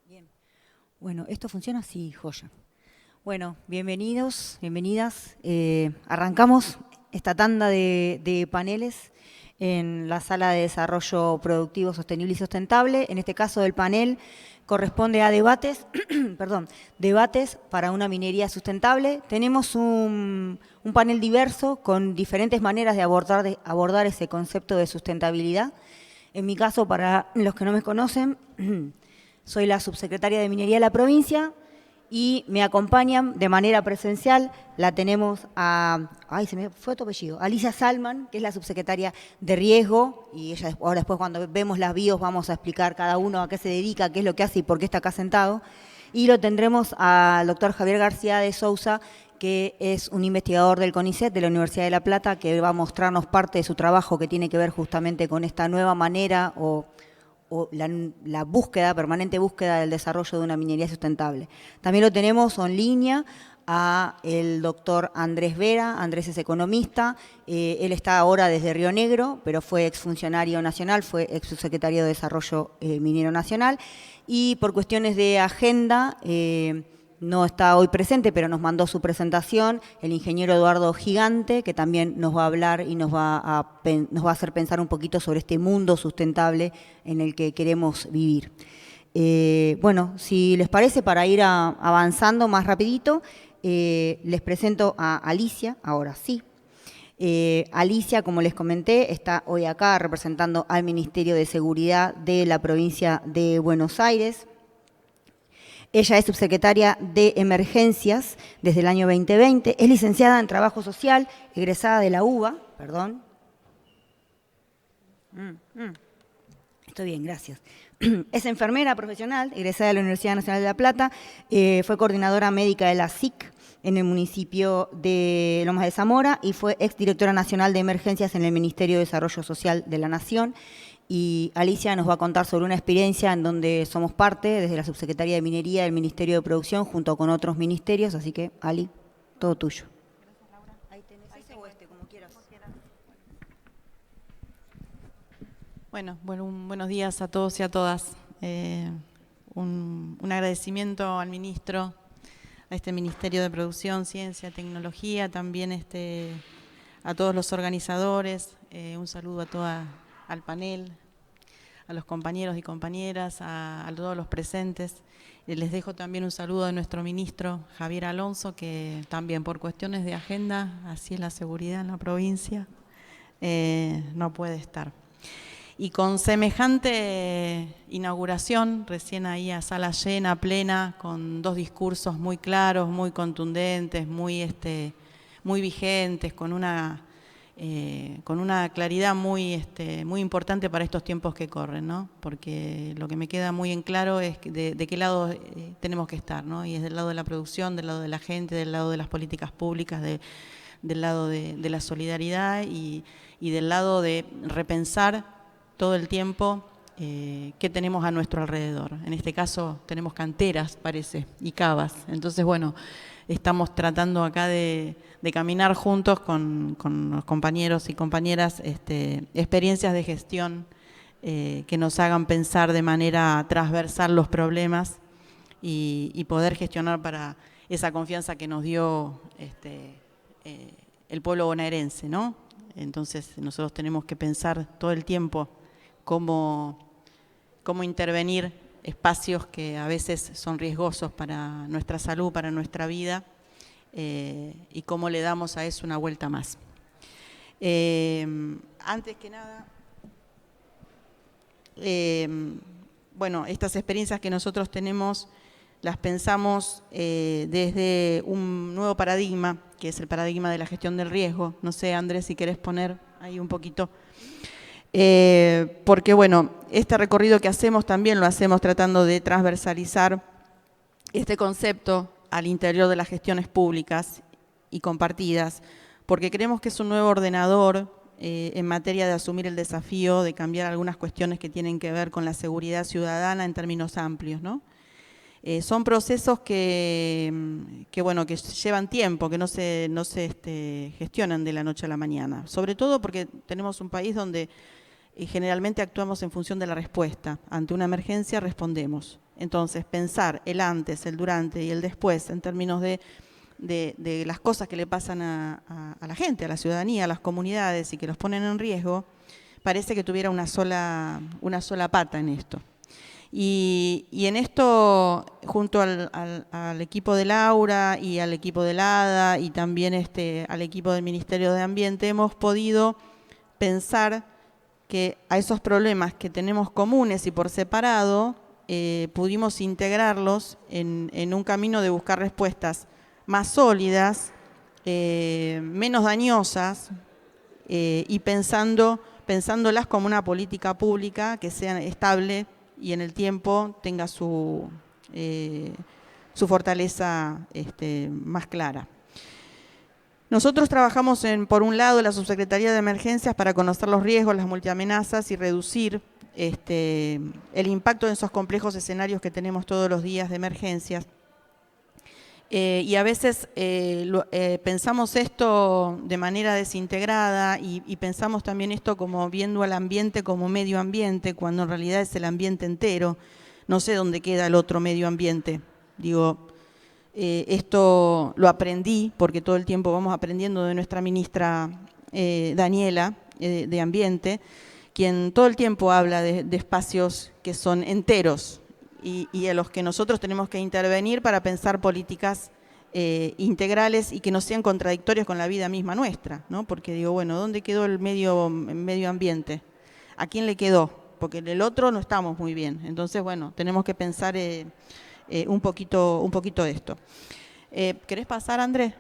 Bien. Bueno, esto funciona así, joya. Bueno, bienvenidos, bienvenidas. Arrancamos esta tanda de paneles en la Sala de Desarrollo Productivo Sostenible y Sustentable. En este caso, el panel corresponde a debates, perdón, debates para una minería sustentable. Tenemos un panel diverso con diferentes maneras de abordar ese concepto de sustentabilidad. En mi caso, para los que no me conocen, soy la subsecretaria de Minería de la provincia y me acompañan de manera presencial. La tenemos se me fue tu apellido, Alicia Salman, que es la subsecretaria de Riesgo, y ella ahora después cuando vemos las bios vamos a explicar cada uno a qué se dedica, qué es lo que hace y por qué está acá sentado. Y lo tendremos al doctor Javier García de Sousa, que es un investigador del CONICET, de la Universidad de La Plata, que va a mostrarnos parte de su trabajo que tiene que ver justamente con esta nueva manera o la búsqueda, permanente búsqueda del desarrollo de una minería sustentable. También lo tenemos en línea a el doctor Andrés Vera. Andrés es economista, él está ahora desde Río Negro, pero fue exfuncionario nacional, fue exsecretario de Desarrollo Minero Nacional, y por cuestiones de agenda no está hoy presente, pero nos mandó su presentación el ingeniero Eduardo Gigante, que también nos va a hablar y nos va a hacer pensar un poquito sobre este mundo sustentable en el que queremos vivir. Bueno, si les parece, para ir avanzando más rapidito, les presento a Alicia, ahora sí. Alicia, como les comenté, está hoy acá representando al Ministerio de Seguridad de la provincia de Buenos Aires. Ella es subsecretaria de Emergencias desde el año 2020, es licenciada en Trabajo Social, egresada de la UBA, perdón. Estoy bien, gracias. Es enfermera profesional, egresada de la Universidad Nacional de La Plata, fue coordinadora médica de la SIC en el municipio de Lomas de Zamora y fue exdirectora nacional de Emergencias en el Ministerio de Desarrollo Social de la Nación. Y Alicia nos va a contar sobre una experiencia en donde somos parte, desde la Subsecretaría de Minería del Ministerio de Producción, junto con otros ministerios, así que, Ali, todo tuyo. Gracias, Laura. Ahí tenés ese o este, como quieras. Bueno, buenos días a todos y a todas. Un agradecimiento al ministro, a este Ministerio de Producción, Ciencia, Tecnología, también a todos los organizadores, un saludo al panel, a los compañeros y compañeras, a todos los presentes. Les dejo también un saludo a nuestro ministro Javier Alonso, que también por cuestiones de agenda, así es la seguridad en la provincia, no puede estar. Y con semejante inauguración, recién ahí a sala llena, plena, con dos discursos muy claros, muy contundentes, muy vigentes, con una claridad muy importante para estos tiempos que corren, ¿no? Porque lo que me queda muy en claro es de qué lado tenemos que estar, ¿no? Y es del lado de la producción, del lado de la gente, del lado de las políticas públicas, del lado de la solidaridad y del lado de repensar todo el tiempo qué tenemos a nuestro alrededor. En este caso tenemos canteras, parece, y cavas. Entonces, bueno, estamos tratando acá de caminar juntos con los compañeros y compañeras experiencias de gestión que nos hagan pensar de manera transversal los problemas y poder gestionar para esa confianza que nos dio el pueblo bonaerense, ¿no? Entonces nosotros tenemos que pensar todo el tiempo cómo intervenir espacios que a veces son riesgosos para nuestra salud, para nuestra vida, y cómo le damos a eso una vuelta más. Antes que nada, bueno, estas experiencias que nosotros tenemos las pensamos desde un nuevo paradigma, que es el paradigma de la gestión del riesgo. No sé, Andrés, si querés poner ahí un poquito. Porque, bueno, este recorrido que hacemos también lo hacemos tratando de transversalizar este concepto al interior de las gestiones públicas y compartidas, porque creemos que es un nuevo ordenador en materia de asumir el desafío de cambiar algunas cuestiones que tienen que ver con la seguridad ciudadana en términos amplios, ¿no? Son procesos que llevan tiempo, que no se gestionan de la noche a la mañana, sobre todo porque tenemos un país donde generalmente actuamos en función de la respuesta. Ante una emergencia respondemos. Entonces, pensar el antes, el durante y el después en términos de las cosas que le pasan a la gente, a la ciudadanía, a las comunidades y que los ponen en riesgo, parece que tuviera una sola pata en esto. Y en esto, junto al equipo de Laura y al equipo del ADA y también al equipo del Ministerio de Ambiente, hemos podido pensar que a esos problemas que tenemos comunes y por separado, pudimos integrarlos en un camino de buscar respuestas más sólidas, menos dañosas, y pensándolas como una política pública que sea estable y en el tiempo tenga su fortaleza más clara. Nosotros trabajamos por un lado, la Subsecretaría de Emergencias para conocer los riesgos, las multiamenazas y reducir el impacto de esos complejos escenarios que tenemos todos los días de emergencias. Y a veces pensamos esto de manera desintegrada y pensamos también esto como viendo al ambiente como medio ambiente, cuando en realidad es el ambiente entero. No sé dónde queda el otro medio ambiente. Digo, esto lo aprendí porque todo el tiempo vamos aprendiendo de nuestra ministra Daniela de Ambiente, quien todo el tiempo habla de espacios que son enteros y a los que nosotros tenemos que intervenir para pensar políticas integrales y que no sean contradictorias con la vida misma nuestra, ¿no? Porque digo, bueno, ¿dónde quedó el medio ambiente? ¿A quién le quedó? Porque en el otro no estamos muy bien. Entonces, bueno, tenemos que pensar un poquito esto. ¿Querés pasar, Andrés?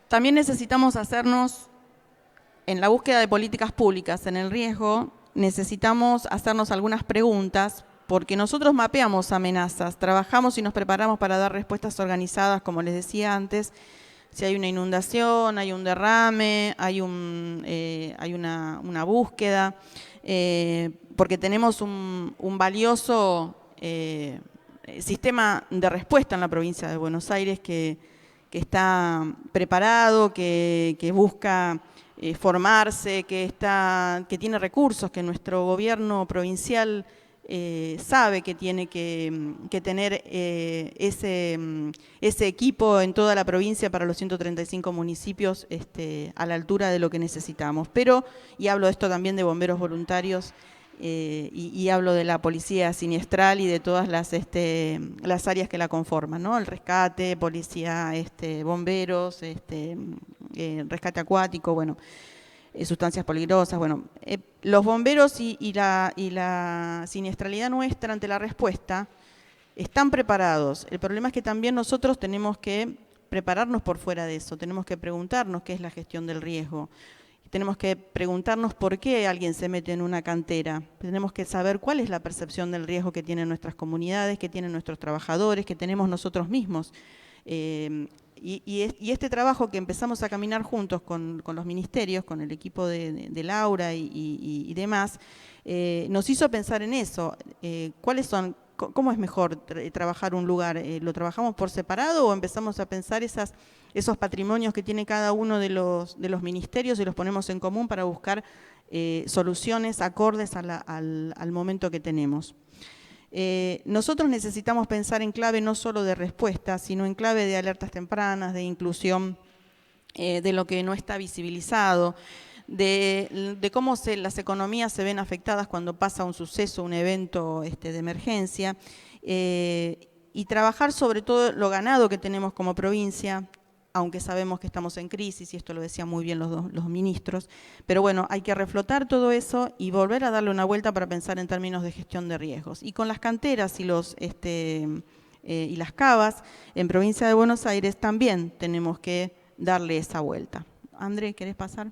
También necesitamos hacernos, en la búsqueda de políticas públicas en el riesgo, necesitamos hacernos algunas preguntas, porque nosotros mapeamos amenazas, trabajamos y nos preparamos para dar respuestas organizadas, como les decía antes, si hay una inundación, hay un derrame, hay una búsqueda, porque tenemos un valioso sistema de respuesta en la provincia de Buenos Aires que está preparado, que busca formarse, que tiene recursos, que nuestro gobierno provincial sabe que tiene que tener ese equipo en toda la provincia para los 135 municipios a la altura de lo que necesitamos. Pero, y hablo de esto también de bomberos voluntarios, y hablo de la policía siniestral y de todas las áreas que la conforman, ¿no? El rescate, policía, bomberos, rescate acuático, bueno, sustancias peligrosas, bueno. Los bomberos y la siniestralidad nuestra ante la respuesta están preparados. El problema es que también nosotros tenemos que prepararnos por fuera de eso, tenemos que preguntarnos qué es la gestión del riesgo. Tenemos que preguntarnos por qué alguien se mete en una cantera. Tenemos que saber cuál es la percepción del riesgo que tienen nuestras comunidades, que tienen nuestros trabajadores, que tenemos nosotros mismos. Y este trabajo que empezamos a caminar juntos con los ministerios, con el equipo de Laura y demás, nos hizo pensar en eso. ¿Cómo es mejor trabajar un lugar? ¿Lo trabajamos por separado o empezamos a pensar esos patrimonios que tiene cada uno de los ministerios y los ponemos en común para buscar soluciones acordes al momento que tenemos? Nosotros necesitamos pensar en clave no solo de respuesta, sino en clave de alertas tempranas, de inclusión de lo que no está visibilizado, de cómo las economías se ven afectadas cuando pasa un suceso, un evento de emergencia, y trabajar sobre todo lo ganado que tenemos como provincia, aunque sabemos que estamos en crisis, y esto lo decían muy bien los ministros, pero bueno, hay que reflotar todo eso y volver a darle una vuelta para pensar en términos de gestión de riesgos. Y con las canteras y las cavas, en provincia de Buenos Aires también tenemos que darle esa vuelta. André, ¿querés pasar?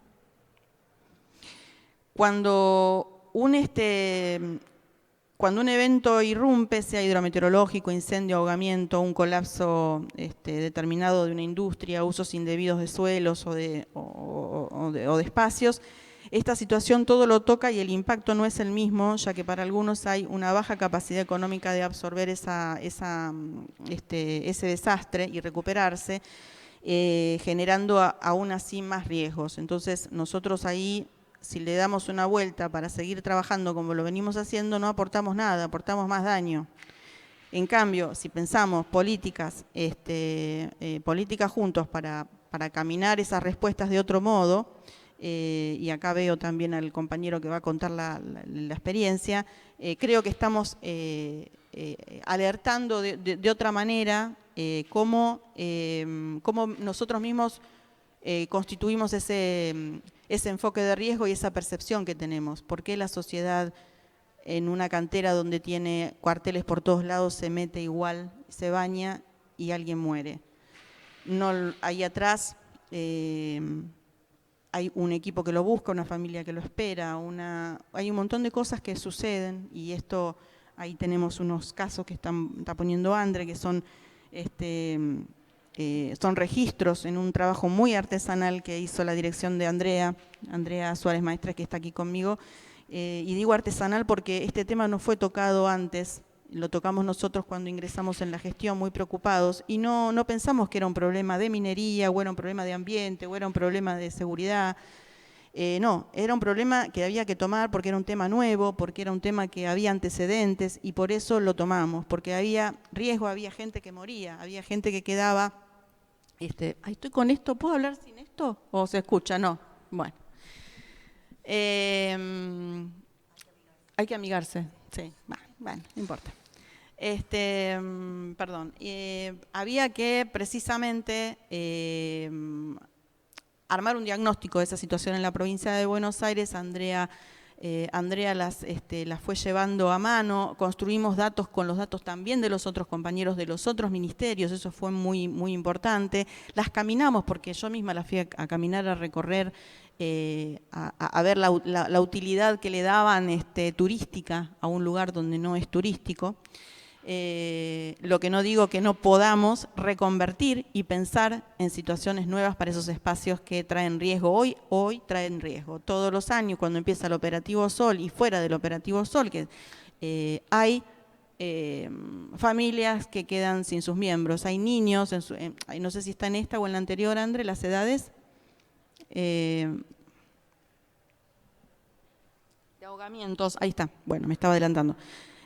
Cuando un evento irrumpe, sea hidrometeorológico, incendio, ahogamiento, un colapso determinado de una industria, usos indebidos de suelos o de espacios, esta situación todo lo toca y el impacto no es el mismo, ya que para algunos hay una baja capacidad económica de absorber ese desastre y recuperarse, generando aún así más riesgos. Entonces nosotros ahí si le damos una vuelta para seguir trabajando como lo venimos haciendo, no aportamos nada, aportamos más daño. En cambio, si pensamos políticas, políticas juntos para caminar esas respuestas de otro modo, y acá veo también al compañero que va a contar la experiencia, creo que estamos alertando de otra manera cómo nosotros mismos constituimos ese enfoque de riesgo y esa percepción que tenemos. ¿Por qué la sociedad en una cantera donde tiene cuarteles por todos lados se mete igual, se baña y alguien muere? No, ahí atrás hay un equipo que lo busca, una familia que lo espera, hay un montón de cosas que suceden, y esto, ahí tenemos unos casos que está poniendo André, que son registros en un trabajo muy artesanal que hizo la dirección de Andrea Suárez Maestre, que está aquí conmigo. Y digo artesanal porque este tema no fue tocado antes, lo tocamos nosotros cuando ingresamos en la gestión muy preocupados, y no pensamos que era un problema de minería, o era un problema de ambiente, o era un problema de seguridad. No, era un problema que había que tomar porque era un tema nuevo, porque era un tema que había antecedentes, y por eso lo tomamos, porque había riesgo, había gente que moría, había gente que quedaba... Ahí estoy con esto, ¿puedo hablar sin esto? ¿O se escucha? No, bueno. Hay que amigarse, sí, bueno, no importa. Perdón, había que precisamente armar un diagnóstico de esa situación en la provincia de Buenos Aires. Andrea las fue llevando a mano, construimos datos con los datos también de los otros compañeros de los otros ministerios, eso fue muy, muy importante. Las caminamos porque yo misma las fui a caminar, a recorrer, a ver la utilidad que le daban turística a un lugar donde no es turístico. Lo que no digo que no podamos reconvertir y pensar en situaciones nuevas para esos espacios que traen riesgo. Hoy traen riesgo. Todos los años, cuando empieza el Operativo Sol y fuera del Operativo Sol, que hay familias que quedan sin sus miembros, hay niños, no sé si está en esta o en la anterior, André, las edades de ahogamientos, ahí está, bueno, me estaba adelantando,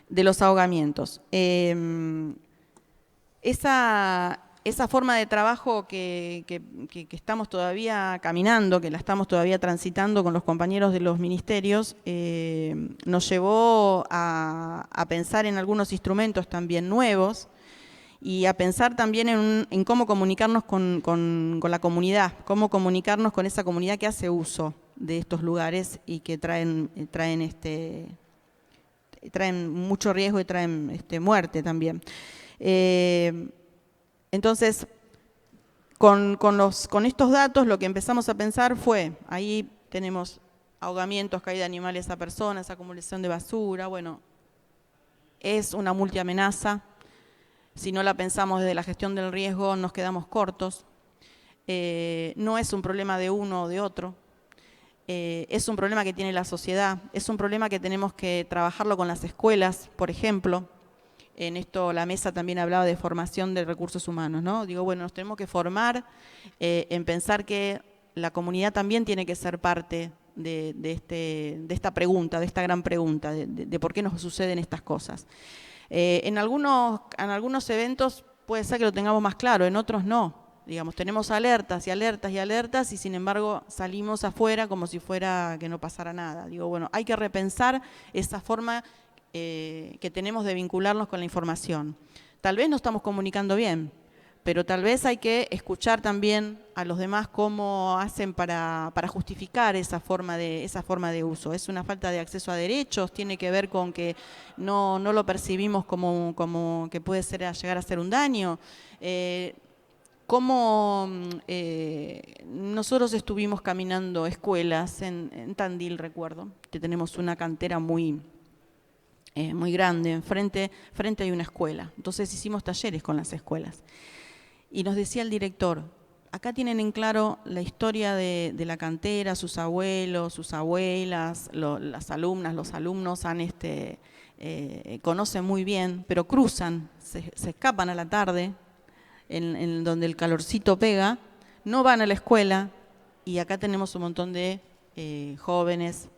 de los ahogamientos. Esa forma de trabajo que estamos todavía caminando, que la estamos todavía transitando con los compañeros de los ministerios, nos llevó a pensar en algunos instrumentos también nuevos, y a pensar también en cómo comunicarnos con la comunidad, cómo comunicarnos con esa comunidad que hace uso de estos lugares y que traen mucho riesgo y traen muerte también. Entonces, con estos datos lo que empezamos a pensar fue, ahí tenemos ahogamientos, caída de animales a personas, acumulación de basura, bueno, es una multiamenaza. Si no la pensamos desde la gestión del riesgo, nos quedamos cortos. No es un problema de uno o de otro. Es un problema que tiene la sociedad. Es un problema que tenemos que trabajarlo con las escuelas, por ejemplo. En esto la mesa también hablaba de formación de recursos humanos, ¿no? Digo, bueno, nos tenemos que formar en pensar que la comunidad también tiene que ser parte de esta pregunta, de esta gran pregunta, de por qué nos suceden estas cosas. En algunos eventos puede ser que lo tengamos más claro, en otros no. Digamos, tenemos alertas y alertas y alertas, y sin embargo salimos afuera como si fuera que no pasara nada. Digo, bueno, hay que repensar esa forma que tenemos de vincularnos con la información. Tal vez no estamos comunicando bien, pero tal vez hay que escuchar también a los demás cómo hacen para justificar esa forma de uso. Es una falta de acceso a derechos, tiene que ver con que no lo percibimos como que puede llegar a ser un daño. Nosotros estuvimos caminando escuelas en Tandil, recuerdo, que tenemos una cantera muy grande, frente hay una escuela. Entonces hicimos talleres con las escuelas. Y nos decía el director, acá tienen en claro la historia de la cantera, sus abuelos, sus abuelas, las alumnas, los alumnos conocen muy bien, pero cruzan, se escapan a la tarde, en donde el calorcito pega, no van a la escuela, y acá tenemos un montón de jóvenes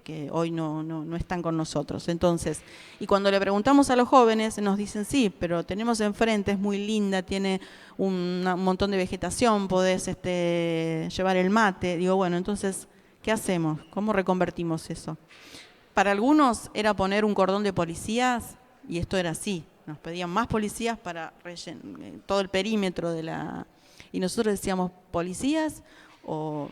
que hoy no están con nosotros. Entonces, y cuando le preguntamos a los jóvenes, nos dicen, sí, pero tenemos enfrente, es muy linda, tiene un montón de vegetación, podés llevar el mate. Digo, bueno, entonces, ¿qué hacemos? ¿Cómo reconvertimos eso? Para algunos era poner un cordón de policías, y esto era así, nos pedían más policías para todo el perímetro de la... Y nosotros decíamos, ¿policías o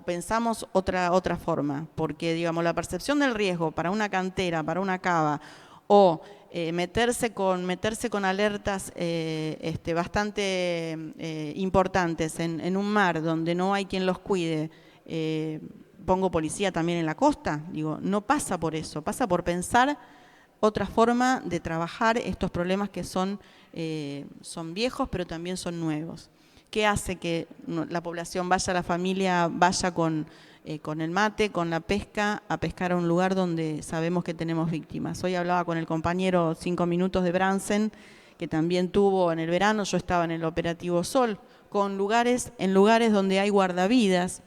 pensamos otra forma? Porque, digamos, la percepción del riesgo para una cantera, para una cava, o meterse con alertas bastante importantes en un mar donde no hay quien los cuide, pongo policía también en la costa, digo, no pasa por eso, pasa por pensar otra forma de trabajar estos problemas que son viejos, pero también son nuevos. ¿Qué hace que la población vaya, la familia vaya con el mate, con la pesca, a pescar a un lugar donde sabemos que tenemos víctimas? Hoy hablaba con el compañero 5 minutos de Bransen, que también tuvo en el verano, yo estaba en el operativo Sol, en lugares donde hay guardavidas,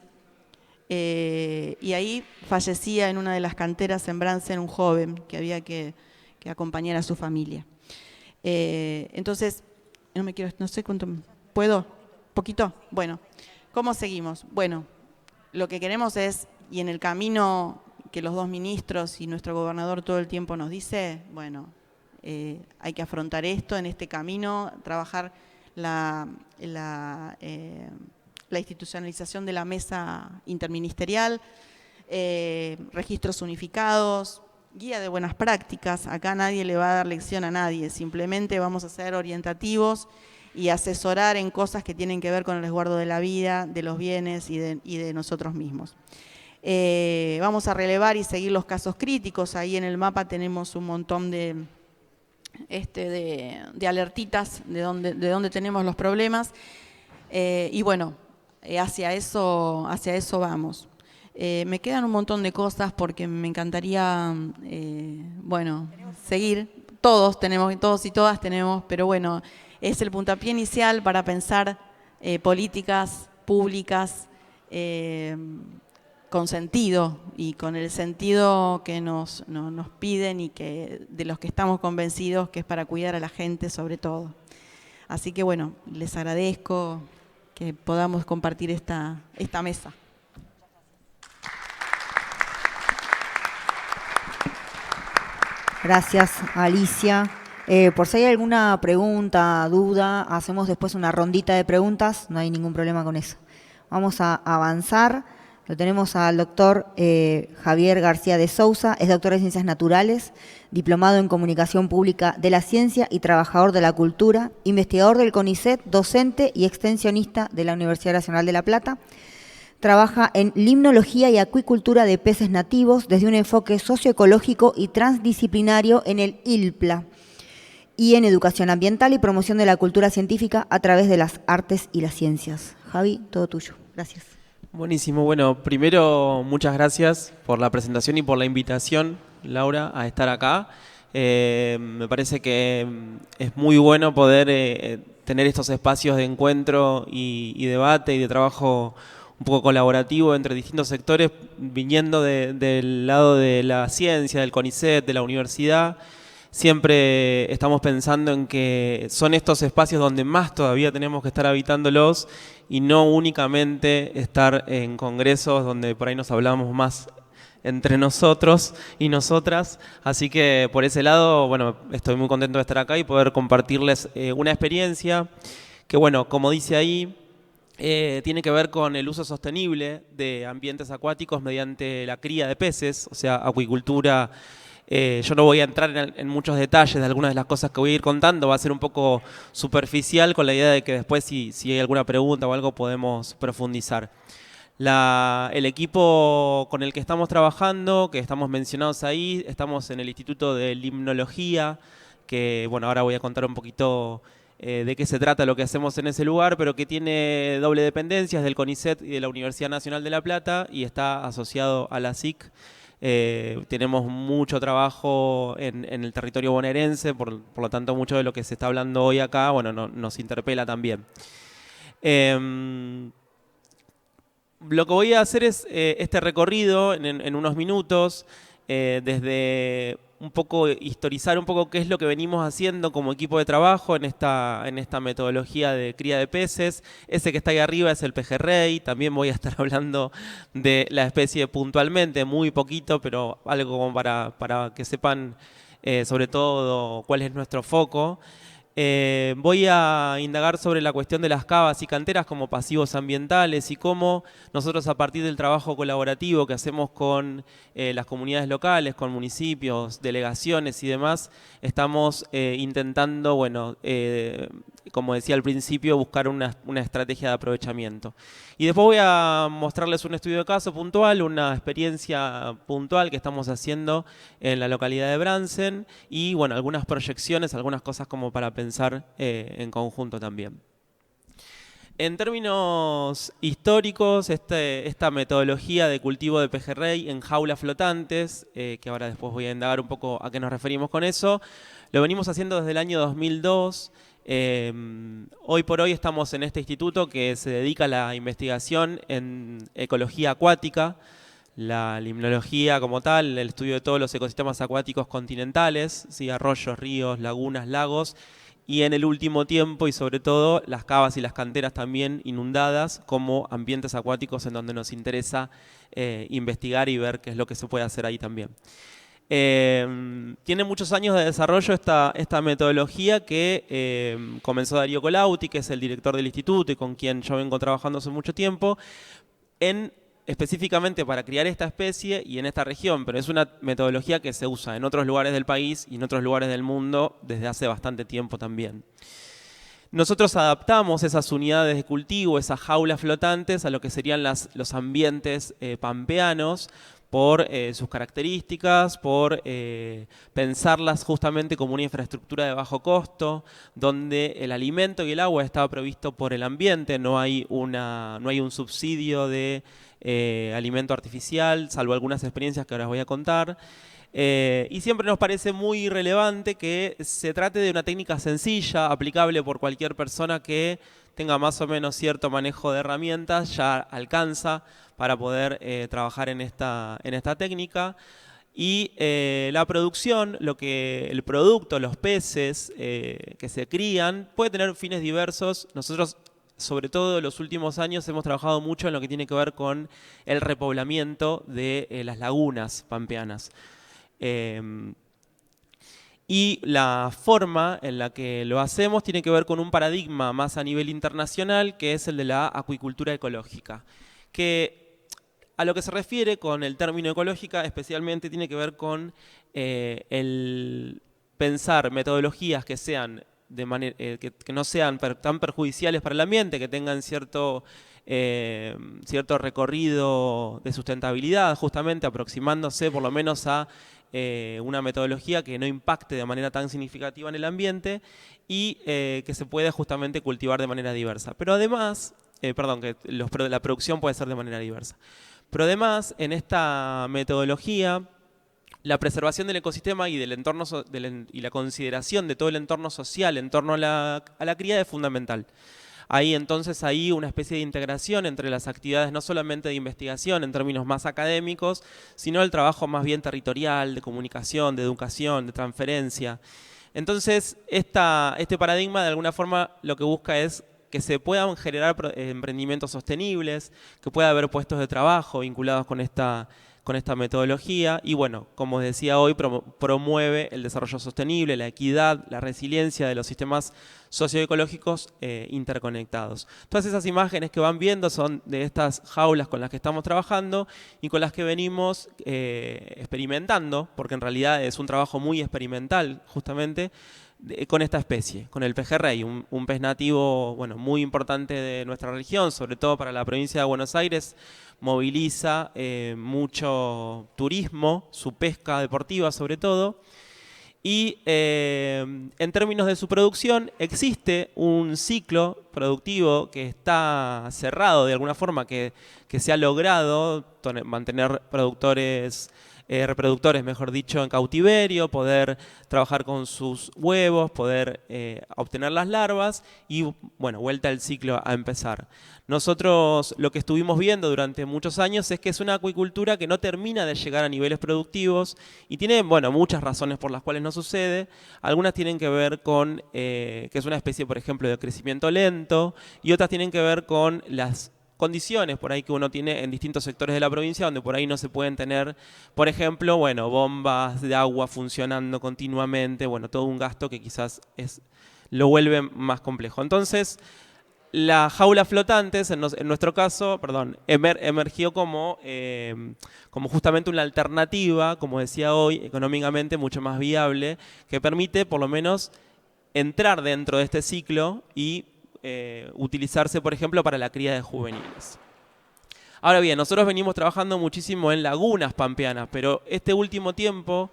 y ahí fallecía en una de las canteras en Bransen un joven que había que acompañar a su familia. Entonces, no sé cuánto, ¿puedo? ¿Poquito? Bueno, ¿cómo seguimos? Bueno, lo que queremos es, y en el camino que los 2 ministros y nuestro gobernador todo el tiempo nos dice, bueno, hay que afrontar esto en este camino, trabajar la institucionalización de la mesa interministerial, registros unificados, guía de buenas prácticas. Acá nadie le va a dar lección a nadie, simplemente vamos a ser orientativos y asesorar en cosas que tienen que ver con el resguardo de la vida, de los bienes y de nosotros mismos. Vamos a relevar y seguir los casos críticos. Ahí en el mapa tenemos un montón de alertitas de dónde tenemos los problemas. Y bueno, hacia eso vamos. Me quedan un montón de cosas porque me encantaría, seguir. Todos y todas tenemos, pero bueno, es el puntapié inicial para pensar políticas públicas con sentido y con el sentido que nos piden y de los que estamos convencidos que es para cuidar a la gente sobre todo. Así que bueno, les agradezco que podamos compartir esta mesa. Gracias, Alicia. Por si hay alguna pregunta, duda, hacemos después una rondita de preguntas, no hay ningún problema con eso. Vamos a avanzar. Lo tenemos al doctor Javier García de Sousa, es doctor de Ciencias Naturales, diplomado en Comunicación Pública de la Ciencia y trabajador de la cultura, investigador del CONICET, docente y extensionista de la Universidad Nacional de La Plata. Trabaja en limnología y acuicultura de peces nativos desde un enfoque socioecológico y transdisciplinario en el ILPLA y en educación ambiental y promoción de la cultura científica a través de las artes y las ciencias. Javi, todo tuyo. Gracias. Buenísimo. Bueno, primero, muchas gracias por la presentación y por la invitación, Laura, a estar acá. Me parece que es muy bueno poder tener estos espacios de encuentro y debate y de trabajo un poco colaborativo entre distintos sectores, viniendo del lado de la ciencia, del CONICET, de la universidad. Siempre estamos pensando en que son estos espacios donde más todavía tenemos que estar habitándolos y no únicamente estar en congresos donde por ahí nos hablamos más entre nosotros y nosotras. Así que por ese lado, bueno, estoy muy contento de estar acá y poder compartirles una experiencia que, bueno, como dice ahí, tiene que ver con el uso sostenible de ambientes acuáticos mediante la cría de peces, o sea, acuicultura. Yo no voy a entrar en muchos detalles de algunas de las cosas que voy a ir contando, va a ser un poco superficial con la idea de que después si hay alguna pregunta o algo podemos profundizar. El equipo con el que estamos trabajando, que estamos mencionados ahí, estamos en el Instituto de Limnología, que bueno, ahora voy a contar un poquito de qué se trata lo que hacemos en ese lugar, pero que tiene doble dependencia, es del CONICET y de la Universidad Nacional de La Plata y está asociado a la SIC. Tenemos mucho trabajo en el territorio bonaerense, por lo tanto mucho de lo que se está hablando hoy acá, bueno, nos interpela también. lo que voy a hacer es este recorrido en unos minutos, desde un poco historizar un poco qué es lo que venimos haciendo como equipo de trabajo en esta metodología de cría de peces. Ese que está ahí arriba es el pejerrey. También voy a estar hablando de la especie puntualmente, muy poquito, pero algo como para que sepan sobre todo cuál es nuestro foco. Voy a indagar sobre la cuestión de las cavas y canteras como pasivos ambientales y cómo nosotros, a partir del trabajo colaborativo que hacemos con las comunidades locales, con municipios, delegaciones y demás, estamos intentando, bueno, como decía al principio, buscar una estrategia de aprovechamiento. Y después voy a mostrarles un estudio de caso puntual, una experiencia puntual que estamos haciendo en la localidad de Brandsen y, bueno, algunas proyecciones, algunas cosas como para pensar en conjunto también. En términos históricos, esta metodología de cultivo de pejerrey en jaulas flotantes, que ahora después voy a indagar un poco a qué nos referimos con eso, lo venimos haciendo desde el año 2002. Hoy por hoy estamos en este instituto que se dedica a la investigación en ecología acuática, la limnología como tal, el estudio de todos los ecosistemas acuáticos continentales, ¿sí? Arroyos, ríos, lagunas, lagos, y en el último tiempo y sobre todo las cavas y las canteras también inundadas como ambientes acuáticos en donde nos interesa investigar y ver qué es lo que se puede hacer ahí también. Tiene muchos años de desarrollo esta metodología que comenzó Darío Colauti, que es el director del instituto y con quien yo vengo trabajando hace mucho tiempo, específicamente para criar esta especie y en esta región, pero es una metodología que se usa en otros lugares del país y en otros lugares del mundo desde hace bastante tiempo también. Nosotros adaptamos esas unidades de cultivo, esas jaulas flotantes, a lo que serían los ambientes pampeanos, por sus características, por pensarlas justamente como una infraestructura de bajo costo, donde el alimento y el agua está provisto por el ambiente, no hay un subsidio de alimento artificial, salvo algunas experiencias que ahora os voy a contar. Y siempre nos parece muy relevante que se trate de una técnica sencilla, aplicable por cualquier persona que tenga más o menos cierto manejo de herramientas, ya alcanza para poder trabajar en esta técnica. Y la producción, el producto, los peces que se crían, puede tener fines diversos. Nosotros, sobre todo en los últimos años, hemos trabajado mucho en lo que tiene que ver con el repoblamiento de las lagunas pampeanas. Y la forma en la que lo hacemos tiene que ver con un paradigma más a nivel internacional, que es el de la acuicultura ecológica, que a lo que se refiere con el término ecológica especialmente tiene que ver con el pensar metodologías que sean que no sean tan perjudiciales para el ambiente, que tengan cierto recorrido de sustentabilidad, justamente aproximándose por lo menos a una metodología que no impacte de manera tan significativa en el ambiente y que se pueda justamente cultivar de manera diversa. Pero además, que la producción puede ser de manera diversa. Pero además, en esta metodología, la preservación del ecosistema y del entorno y la consideración de todo el entorno social en torno a la cría es fundamental. Hay entonces una especie de integración entre las actividades no solamente de investigación en términos más académicos, sino el trabajo más bien territorial, de comunicación, de educación, de transferencia. Entonces, este paradigma de alguna forma lo que busca es que se puedan generar emprendimientos sostenibles, que pueda haber puestos de trabajo vinculados con esta metodología y, bueno, como decía hoy, promueve el desarrollo sostenible, la equidad, la resiliencia de los sistemas socioecológicos interconectados. Todas esas imágenes que van viendo son de estas jaulas con las que estamos trabajando y con las que venimos experimentando, porque en realidad es un trabajo muy experimental justamente, con esta especie, con el pejerrey, un pez nativo, bueno, muy importante de nuestra región, sobre todo para la provincia de Buenos Aires. Moviliza mucho turismo, su pesca deportiva sobre todo, y en términos de su producción existe un ciclo productivo que está cerrado de alguna forma, que se ha logrado mantener productores reproductores, mejor dicho, en cautiverio, poder trabajar con sus huevos, poder obtener las larvas y, bueno, vuelta al ciclo a empezar. Nosotros lo que estuvimos viendo durante muchos años es que es una acuicultura que no termina de llegar a niveles productivos y tiene, bueno, muchas razones por las cuales no sucede. Algunas tienen que ver con que es una especie, por ejemplo, de crecimiento lento, y otras tienen que ver con las condiciones por ahí que uno tiene en distintos sectores de la provincia, donde por ahí no se pueden tener, por ejemplo, bueno, bombas de agua funcionando continuamente, bueno, todo un gasto que quizás lo vuelve más complejo. Entonces, la jaula flotantes, en nuestro caso, perdón, emergió como justamente una alternativa, como decía hoy, económicamente mucho más viable, que permite por lo menos entrar dentro de este ciclo y utilizarse, por ejemplo, para la cría de juveniles. Ahora bien, nosotros venimos trabajando muchísimo en lagunas pampeanas, pero este último tiempo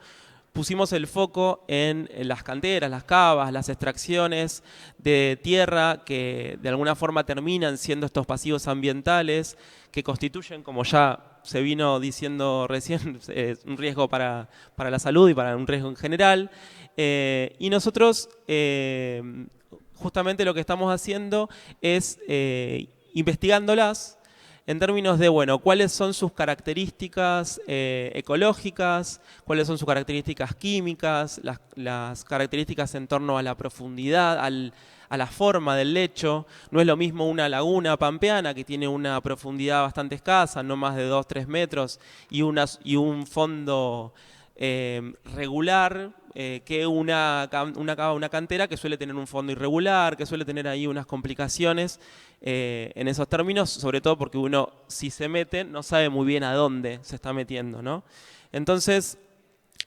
pusimos el foco en las canteras, las cavas, las extracciones de tierra que de alguna forma terminan siendo estos pasivos ambientales que constituyen, como ya se vino diciendo recién, un riesgo para la salud y para un riesgo en general. Y nosotros justamente lo que estamos haciendo es investigándolas en términos de, bueno, cuáles son sus características ecológicas, cuáles son sus características químicas, las características en torno a la profundidad, a la forma del lecho. No es lo mismo una laguna pampeana que tiene una profundidad bastante escasa, no más de 2-3 metros, y un fondo regular, que una cantera que suele tener un fondo irregular, que suele tener ahí unas complicaciones en esos términos, sobre todo porque uno, si se mete, no sabe muy bien a dónde se está metiendo, ¿no? Entonces,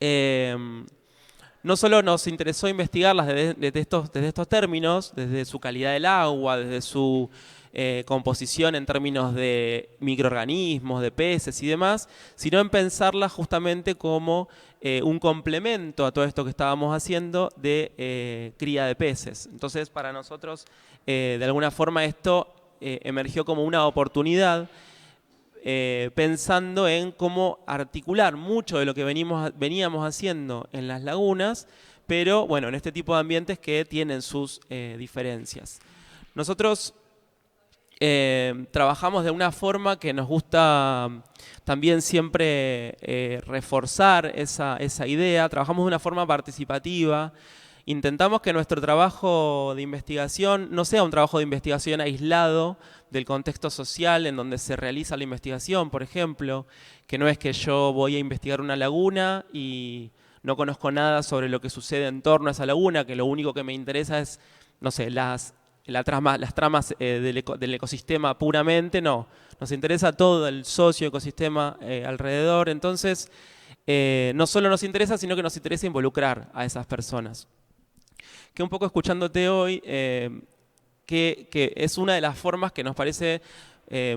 no solo nos interesó investigarlas desde estos términos, desde su calidad del agua, desde su composición en términos de microorganismos, de peces y demás, sino en pensarlas justamente como un complemento a todo esto que estábamos haciendo de cría de peces. Entonces, para nosotros, de alguna forma, esto emergió como una oportunidad, pensando en cómo articular mucho de lo que veníamos haciendo en las lagunas, pero bueno, en este tipo de ambientes que tienen sus diferencias. Nosotros trabajamos de una forma que nos gusta también siempre reforzar esa idea. Trabajamos de una forma participativa. Intentamos que nuestro trabajo de investigación no sea un trabajo de investigación aislado del contexto social en donde se realiza la investigación, por ejemplo, que no es que yo voy a investigar una laguna y no conozco nada sobre lo que sucede en torno a esa laguna, que lo único que me interesa es, no sé, las tramas del ecosistema puramente. No, nos interesa todo el socioecosistema alrededor. Entonces, no solo nos interesa, sino que nos interesa involucrar a esas personas. Que un poco escuchándote hoy, que es una de las formas que nos parece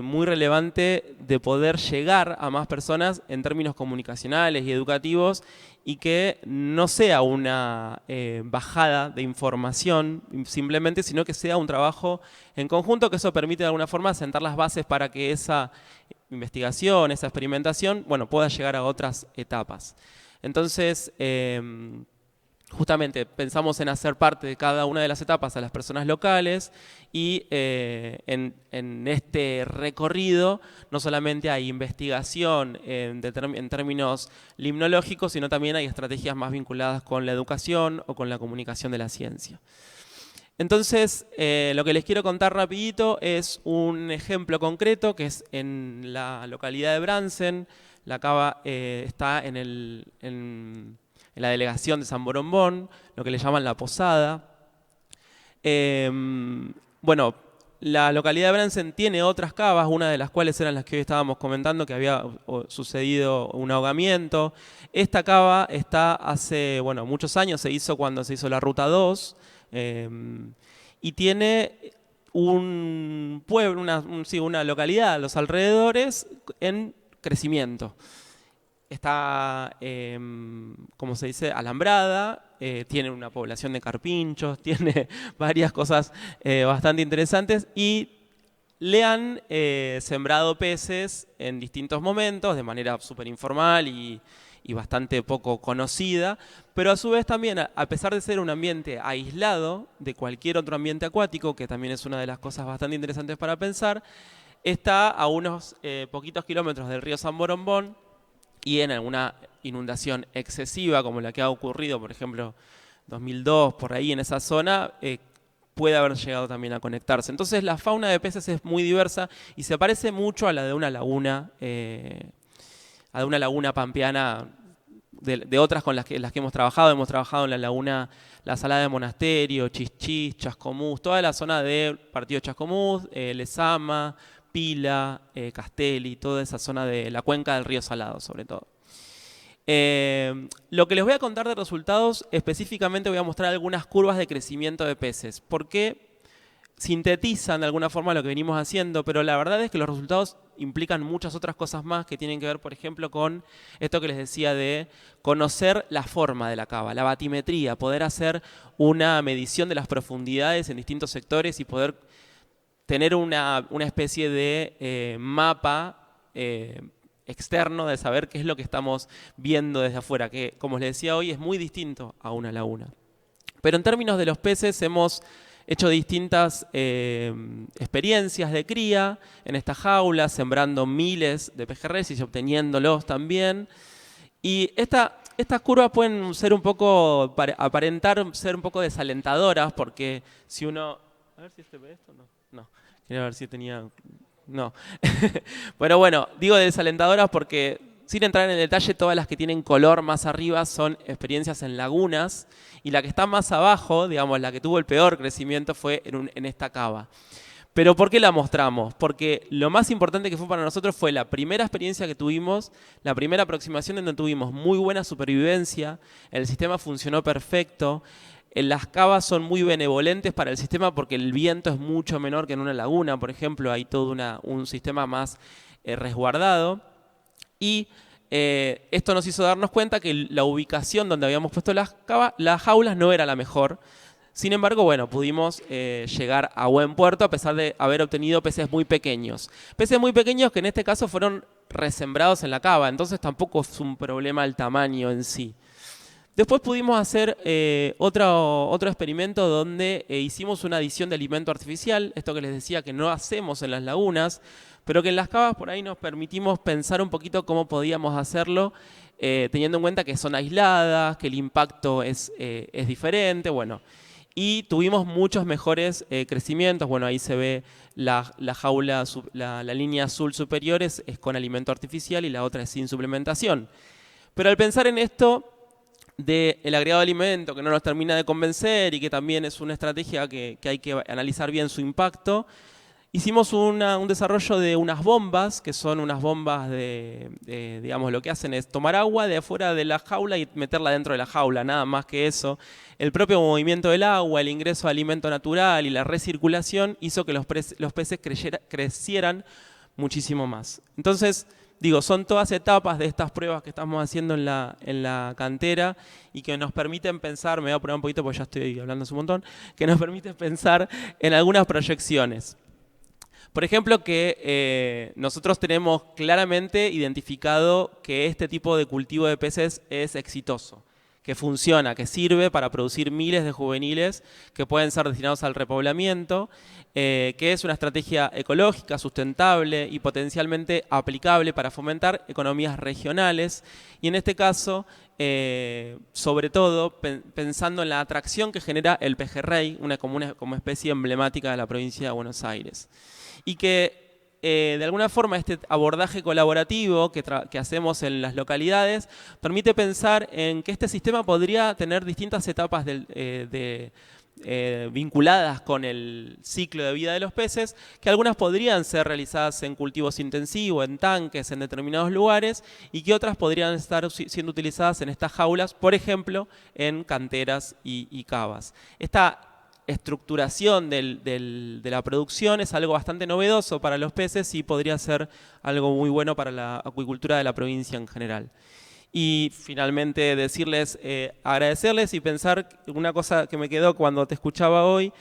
muy relevante de poder llegar a más personas en términos comunicacionales y educativos, y que no sea una bajada de información simplemente, sino que sea un trabajo en conjunto, que eso permite de alguna forma sentar las bases para que esa investigación, esa experimentación, bueno, pueda llegar a otras etapas. Entonces, justamente pensamos en hacer parte de cada una de las etapas a las personas locales, y en este recorrido no solamente hay investigación en términos limnológicos, sino también hay estrategias más vinculadas con la educación o con la comunicación de la ciencia. Entonces, lo que les quiero contar rapidito es un ejemplo concreto que es en la localidad de Brandsen. La cava está en la delegación de San Borombón, lo que le llaman la Posada. Bueno, la localidad de Brandsen tiene otras cavas, una de las cuales eran las que hoy estábamos comentando, que había sucedido un ahogamiento. Esta cava está hace muchos años, se hizo cuando se hizo la Ruta 2, y tiene un pueblo, una localidad a los alrededores en crecimiento. Está, como se dice, alambrada, tiene una población de carpinchos, tiene varias cosas bastante interesantes, y le han sembrado peces en distintos momentos, de manera súper informal y y bastante poco conocida, pero a su vez también, a pesar de ser un ambiente aislado de cualquier otro ambiente acuático, que también es una de las cosas bastante interesantes para pensar, está a unos poquitos kilómetros del río San Borombón, y en alguna inundación excesiva, como la que ha ocurrido, por ejemplo, 2002, por ahí en esa zona, puede haber llegado también a conectarse. Entonces la fauna de peces es muy diversa y se parece mucho a la de una laguna pampeana, de otras con las que hemos trabajado. Hemos trabajado en la laguna La Salada de Monasterio, Chichís, Chascomús, toda la zona del partido Chascomús, Lezama, Pila, Castelli, toda esa zona de la cuenca del río Salado, sobre todo. Lo que les voy a contar de resultados, específicamente voy a mostrar algunas curvas de crecimiento de peces, porque sintetizan de alguna forma lo que venimos haciendo, pero la verdad es que los resultados implican muchas otras cosas más que tienen que ver, por ejemplo, con esto que les decía de conocer la forma de la cava, la batimetría, poder hacer una medición de las profundidades en distintos sectores y poder tener una especie de mapa externo de saber qué es lo que estamos viendo desde afuera, que como les decía hoy es muy distinto a una laguna. Pero en términos de los peces hemos hecho distintas experiencias de cría en estas jaulas, sembrando miles de pejerreyes y obteniéndolos también. Y estas curvas pueden ser un poco, aparentar ser un poco desalentadoras, porque si uno... A ver si se ve esto, no. Quería ver si tenía... No. Pero bueno, digo desalentadoras porque, sin entrar en el detalle, todas las que tienen color más arriba son experiencias en lagunas, y la que está más abajo, digamos, la que tuvo el peor crecimiento fue en esta cava. Pero ¿por qué la mostramos? Porque lo más importante que fue para nosotros fue la primera experiencia que tuvimos, la primera aproximación en donde tuvimos muy buena supervivencia, el sistema funcionó perfecto. Las cavas son muy benevolentes para el sistema porque el viento es mucho menor que en una laguna, por ejemplo, hay todo un sistema más resguardado. Y esto nos hizo darnos cuenta que la ubicación donde habíamos puesto las jaulas no era la mejor. Sin embargo, bueno, pudimos llegar a buen puerto a pesar de haber obtenido peces muy pequeños. Peces muy pequeños que en este caso fueron resembrados en la cava, entonces tampoco es un problema el tamaño en sí. Después pudimos hacer otro experimento donde hicimos una adición de alimento artificial, esto que les decía que no hacemos en las lagunas, pero que en las cavas por ahí nos permitimos pensar un poquito cómo podíamos hacerlo, teniendo en cuenta que son aisladas, que el impacto es diferente, bueno. Y tuvimos muchos mejores crecimientos. Bueno, ahí se ve la jaula, la línea azul superior es con alimento artificial y la otra es sin suplementación. Pero al pensar en esto del agregado de alimento que no nos termina de convencer y que también es una estrategia que hay que analizar bien su impacto, hicimos un desarrollo de unas bombas, que son unas bombas digamos, lo que hacen es tomar agua de afuera de la jaula y meterla dentro de la jaula, nada más que eso. El propio movimiento del agua, el ingreso de alimento natural y la recirculación hizo que los peces crecieran muchísimo más. Entonces, digo, son todas etapas de estas pruebas que estamos haciendo en la cantera y que nos permiten pensar, me voy a poner un poquito porque ya estoy hablando hace un montón, que nos permiten pensar en algunas proyecciones. Por ejemplo, que nosotros tenemos claramente identificado que este tipo de cultivo de peces es exitoso, que funciona, que sirve para producir miles de juveniles que pueden ser destinados al repoblamiento, que es una estrategia ecológica, sustentable y potencialmente aplicable para fomentar economías regionales y en este caso, sobre todo, pensando en la atracción que genera el pejerrey, como especie emblemática de la provincia de Buenos Aires. Y que de alguna forma este abordaje colaborativo que hacemos en las localidades permite pensar en que este sistema podría tener distintas etapas vinculadas con el ciclo de vida de los peces, que algunas podrían ser realizadas en cultivos intensivos, en tanques, en determinados lugares, y que otras podrían estar siendo utilizadas en estas jaulas, por ejemplo, en canteras y cavas. Esta estructuración de la producción es algo bastante novedoso para los peces y podría ser algo muy bueno para la acuicultura de la provincia en general. Y finalmente decirles, agradecerles y pensar una cosa que me quedó cuando te escuchaba hoy,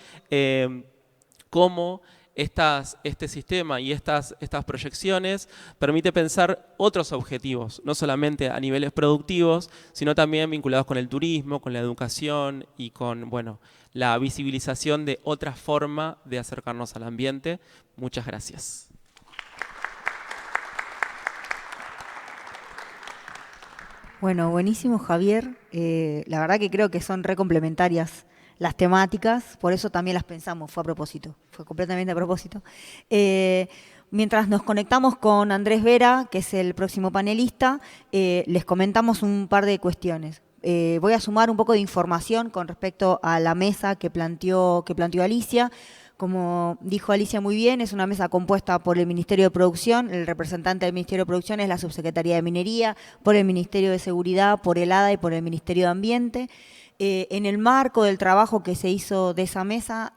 cómo este sistema y estas proyecciones permite pensar otros objetivos, no solamente a niveles productivos, sino también vinculados con el turismo, con la educación y con, bueno, la visibilización de otra forma de acercarnos al ambiente. Muchas gracias. Bueno, buenísimo, Javier. La verdad que creo que son re complementarias las temáticas, por eso también las pensamos, fue a propósito, fue completamente a propósito. Mientras nos conectamos con Andrés Vera, que es el próximo panelista, les comentamos un par de cuestiones. Voy a sumar un poco de información con respecto a la mesa que planteó Alicia. Como dijo Alicia muy bien, es una mesa compuesta por el Ministerio de Producción, el representante del Ministerio de Producción es la Subsecretaría de Minería, por el Ministerio de Seguridad, por el ADA y por el Ministerio de Ambiente. En el marco del trabajo que se hizo de esa mesa,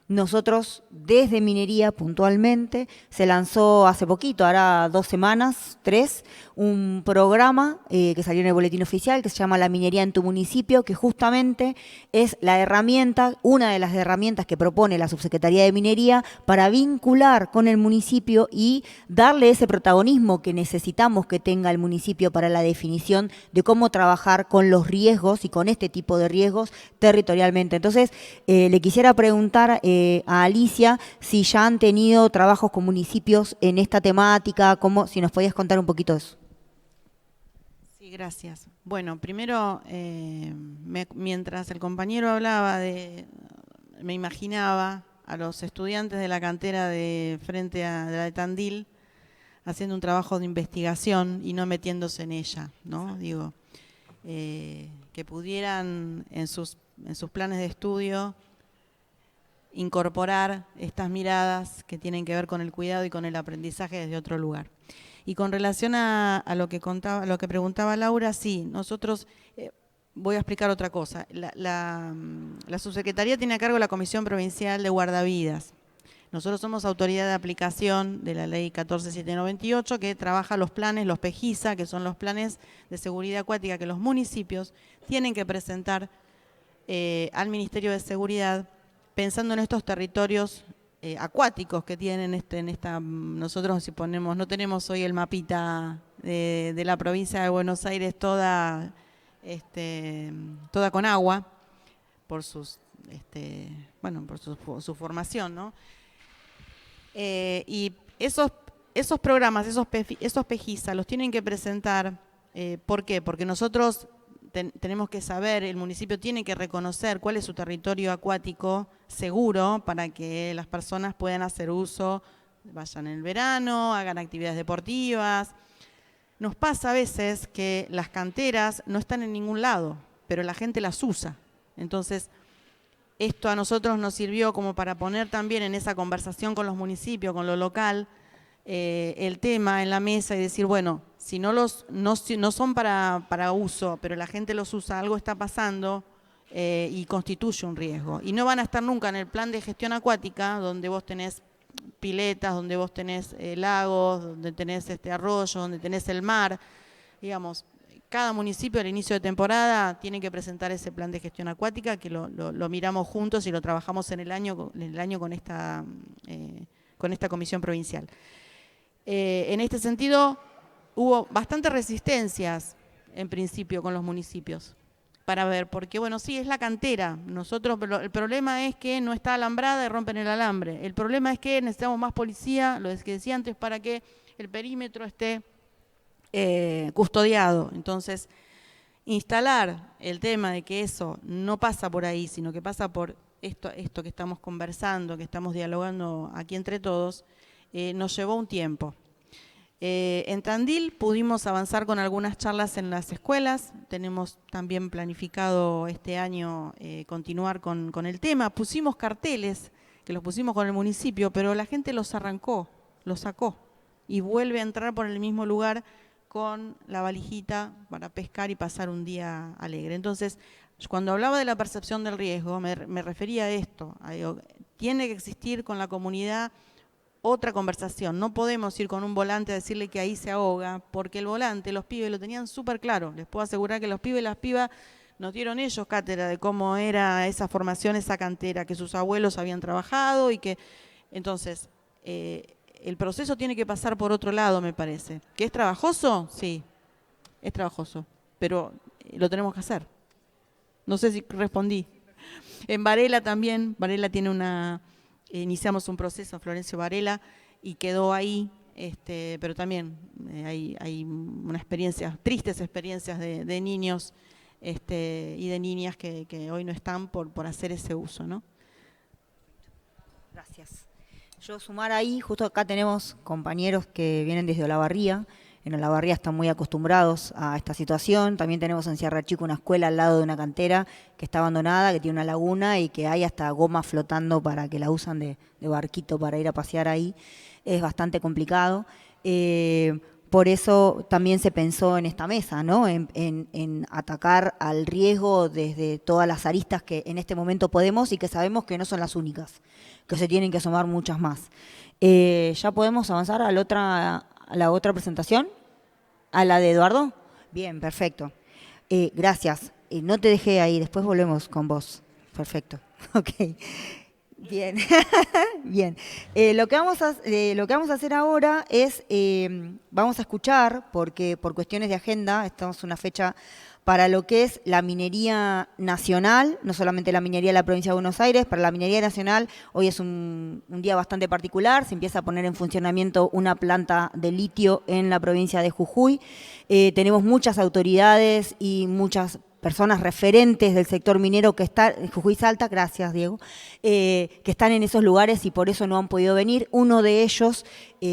nosotros desde Minería puntualmente, se lanzó hace poquito, ahora 2 semanas, 3, un programa que salió en el boletín oficial que se llama La Minería en tu Municipio, que justamente es la herramienta, una de las herramientas que propone la Subsecretaría de Minería para vincular con el municipio y darle ese protagonismo que necesitamos que tenga el municipio para la definición de cómo trabajar con los riesgos y con este tipo de riesgos territorialmente. Entonces, le quisiera preguntar a Alicia si ya han tenido trabajos con municipios en esta temática, si nos podías contar un poquito de eso. Sí, gracias. Bueno, primero, mientras el compañero hablaba, me imaginaba a los estudiantes de la cantera de frente a la de Tandil haciendo un trabajo de investigación y no metiéndose en ella, ¿no? Digo, que pudieran en sus planes de estudio incorporar estas miradas que tienen que ver con el cuidado y con el aprendizaje desde otro lugar. Y con relación a lo que preguntaba Laura, sí, nosotros, voy a explicar otra cosa. La subsecretaría tiene a cargo la Comisión Provincial de Guardavidas. Nosotros somos autoridad de aplicación de la Ley 14798 que trabaja los planes, los PEGISA, que son los planes de seguridad acuática que los municipios tienen que presentar al Ministerio de Seguridad, pensando en estos territorios acuáticos que tienen nosotros si ponemos, no tenemos hoy el mapita de la provincia de Buenos Aires toda con agua por sus por su formación, ¿no? Y esos programas, esos PEGISA los tienen que presentar. ¿Por qué? Porque nosotros tenemos que saber, el municipio tiene que reconocer cuál es su territorio acuático seguro para que las personas puedan hacer uso, vayan en el verano, hagan actividades deportivas. Nos pasa a veces que las canteras no están en ningún lado, pero la gente las usa. Entonces, esto a nosotros nos sirvió como para poner también en esa conversación con los municipios, con lo local, el tema en la mesa y decir, bueno, si no son para uso, pero la gente los usa, algo está pasando y constituye un riesgo. Y no van a estar nunca en el plan de gestión acuática, donde vos tenés piletas, donde vos tenés lagos, donde tenés arroyos, donde tenés el mar. Digamos, cada municipio al inicio de temporada tiene que presentar ese plan de gestión acuática, que lo miramos juntos y lo trabajamos en el año con esta comisión provincial. En este sentido, hubo bastantes resistencias, en principio, con los municipios, para ver, porque bueno, sí, es la cantera. Nosotros, el problema es que no está alambrada y rompen el alambre. El problema es que necesitamos más policía, lo que decía antes, para que el perímetro esté custodiado. Entonces, instalar el tema de que eso no pasa por ahí, sino que pasa por esto que estamos conversando, que estamos dialogando aquí entre todos, nos llevó un tiempo. En Tandil pudimos avanzar con algunas charlas en las escuelas, tenemos también planificado este año continuar con el tema. Pusimos carteles, que los pusimos con el municipio, pero la gente los arrancó, los sacó y vuelve a entrar por el mismo lugar con la valijita para pescar y pasar un día alegre. Entonces, cuando hablaba de la percepción del riesgo, me refería a esto, tiene que existir con la comunidad otra conversación. No podemos ir con un volante a decirle que ahí se ahoga, porque el volante, los pibes lo tenían súper claro. Les puedo asegurar que los pibes y las pibas nos dieron ellos cátedra de cómo era esa formación, esa cantera, que sus abuelos habían trabajado y que Entonces, el proceso tiene que pasar por otro lado, me parece. ¿Que es trabajoso? Sí, es trabajoso, pero lo tenemos que hacer. No sé si respondí. En Varela también, Varela tiene iniciamos un proceso, Florencio Varela, y quedó ahí, pero también hay una experiencia, tristes experiencias de niños y de niñas que hoy no están por hacer ese uso, ¿no? Gracias. Yo sumar ahí, justo acá tenemos compañeros que vienen desde Olavarría. En Olavarría están muy acostumbrados a esta situación. También tenemos en Sierra Chico una escuela al lado de una cantera que está abandonada, que tiene una laguna y que hay hasta goma flotando para que la usan de barquito para ir a pasear ahí. Es bastante complicado. Por eso también se pensó en esta mesa, ¿no? En atacar al riesgo desde todas las aristas que en este momento podemos y que sabemos que no son las únicas, que se tienen que sumar muchas más. ¿Ya podemos avanzar a la otra presentación? ¿A la de Eduardo? Bien, perfecto. Gracias. No te dejé ahí, después volvemos con vos. Perfecto. Ok. Bien. Bien. Lo que vamos a hacer ahora es, vamos a escuchar, porque por cuestiones de agenda, estamos en una fecha para lo que es la minería nacional, no solamente la minería de la provincia de Buenos Aires, para la minería nacional hoy es un día bastante particular, se empieza a poner en funcionamiento una planta de litio en la provincia de Jujuy. Tenemos muchas autoridades y muchas personas referentes del sector minero que están, Jujuy Salta, gracias Diego, que están en esos lugares y por eso no han podido venir. Uno de ellos,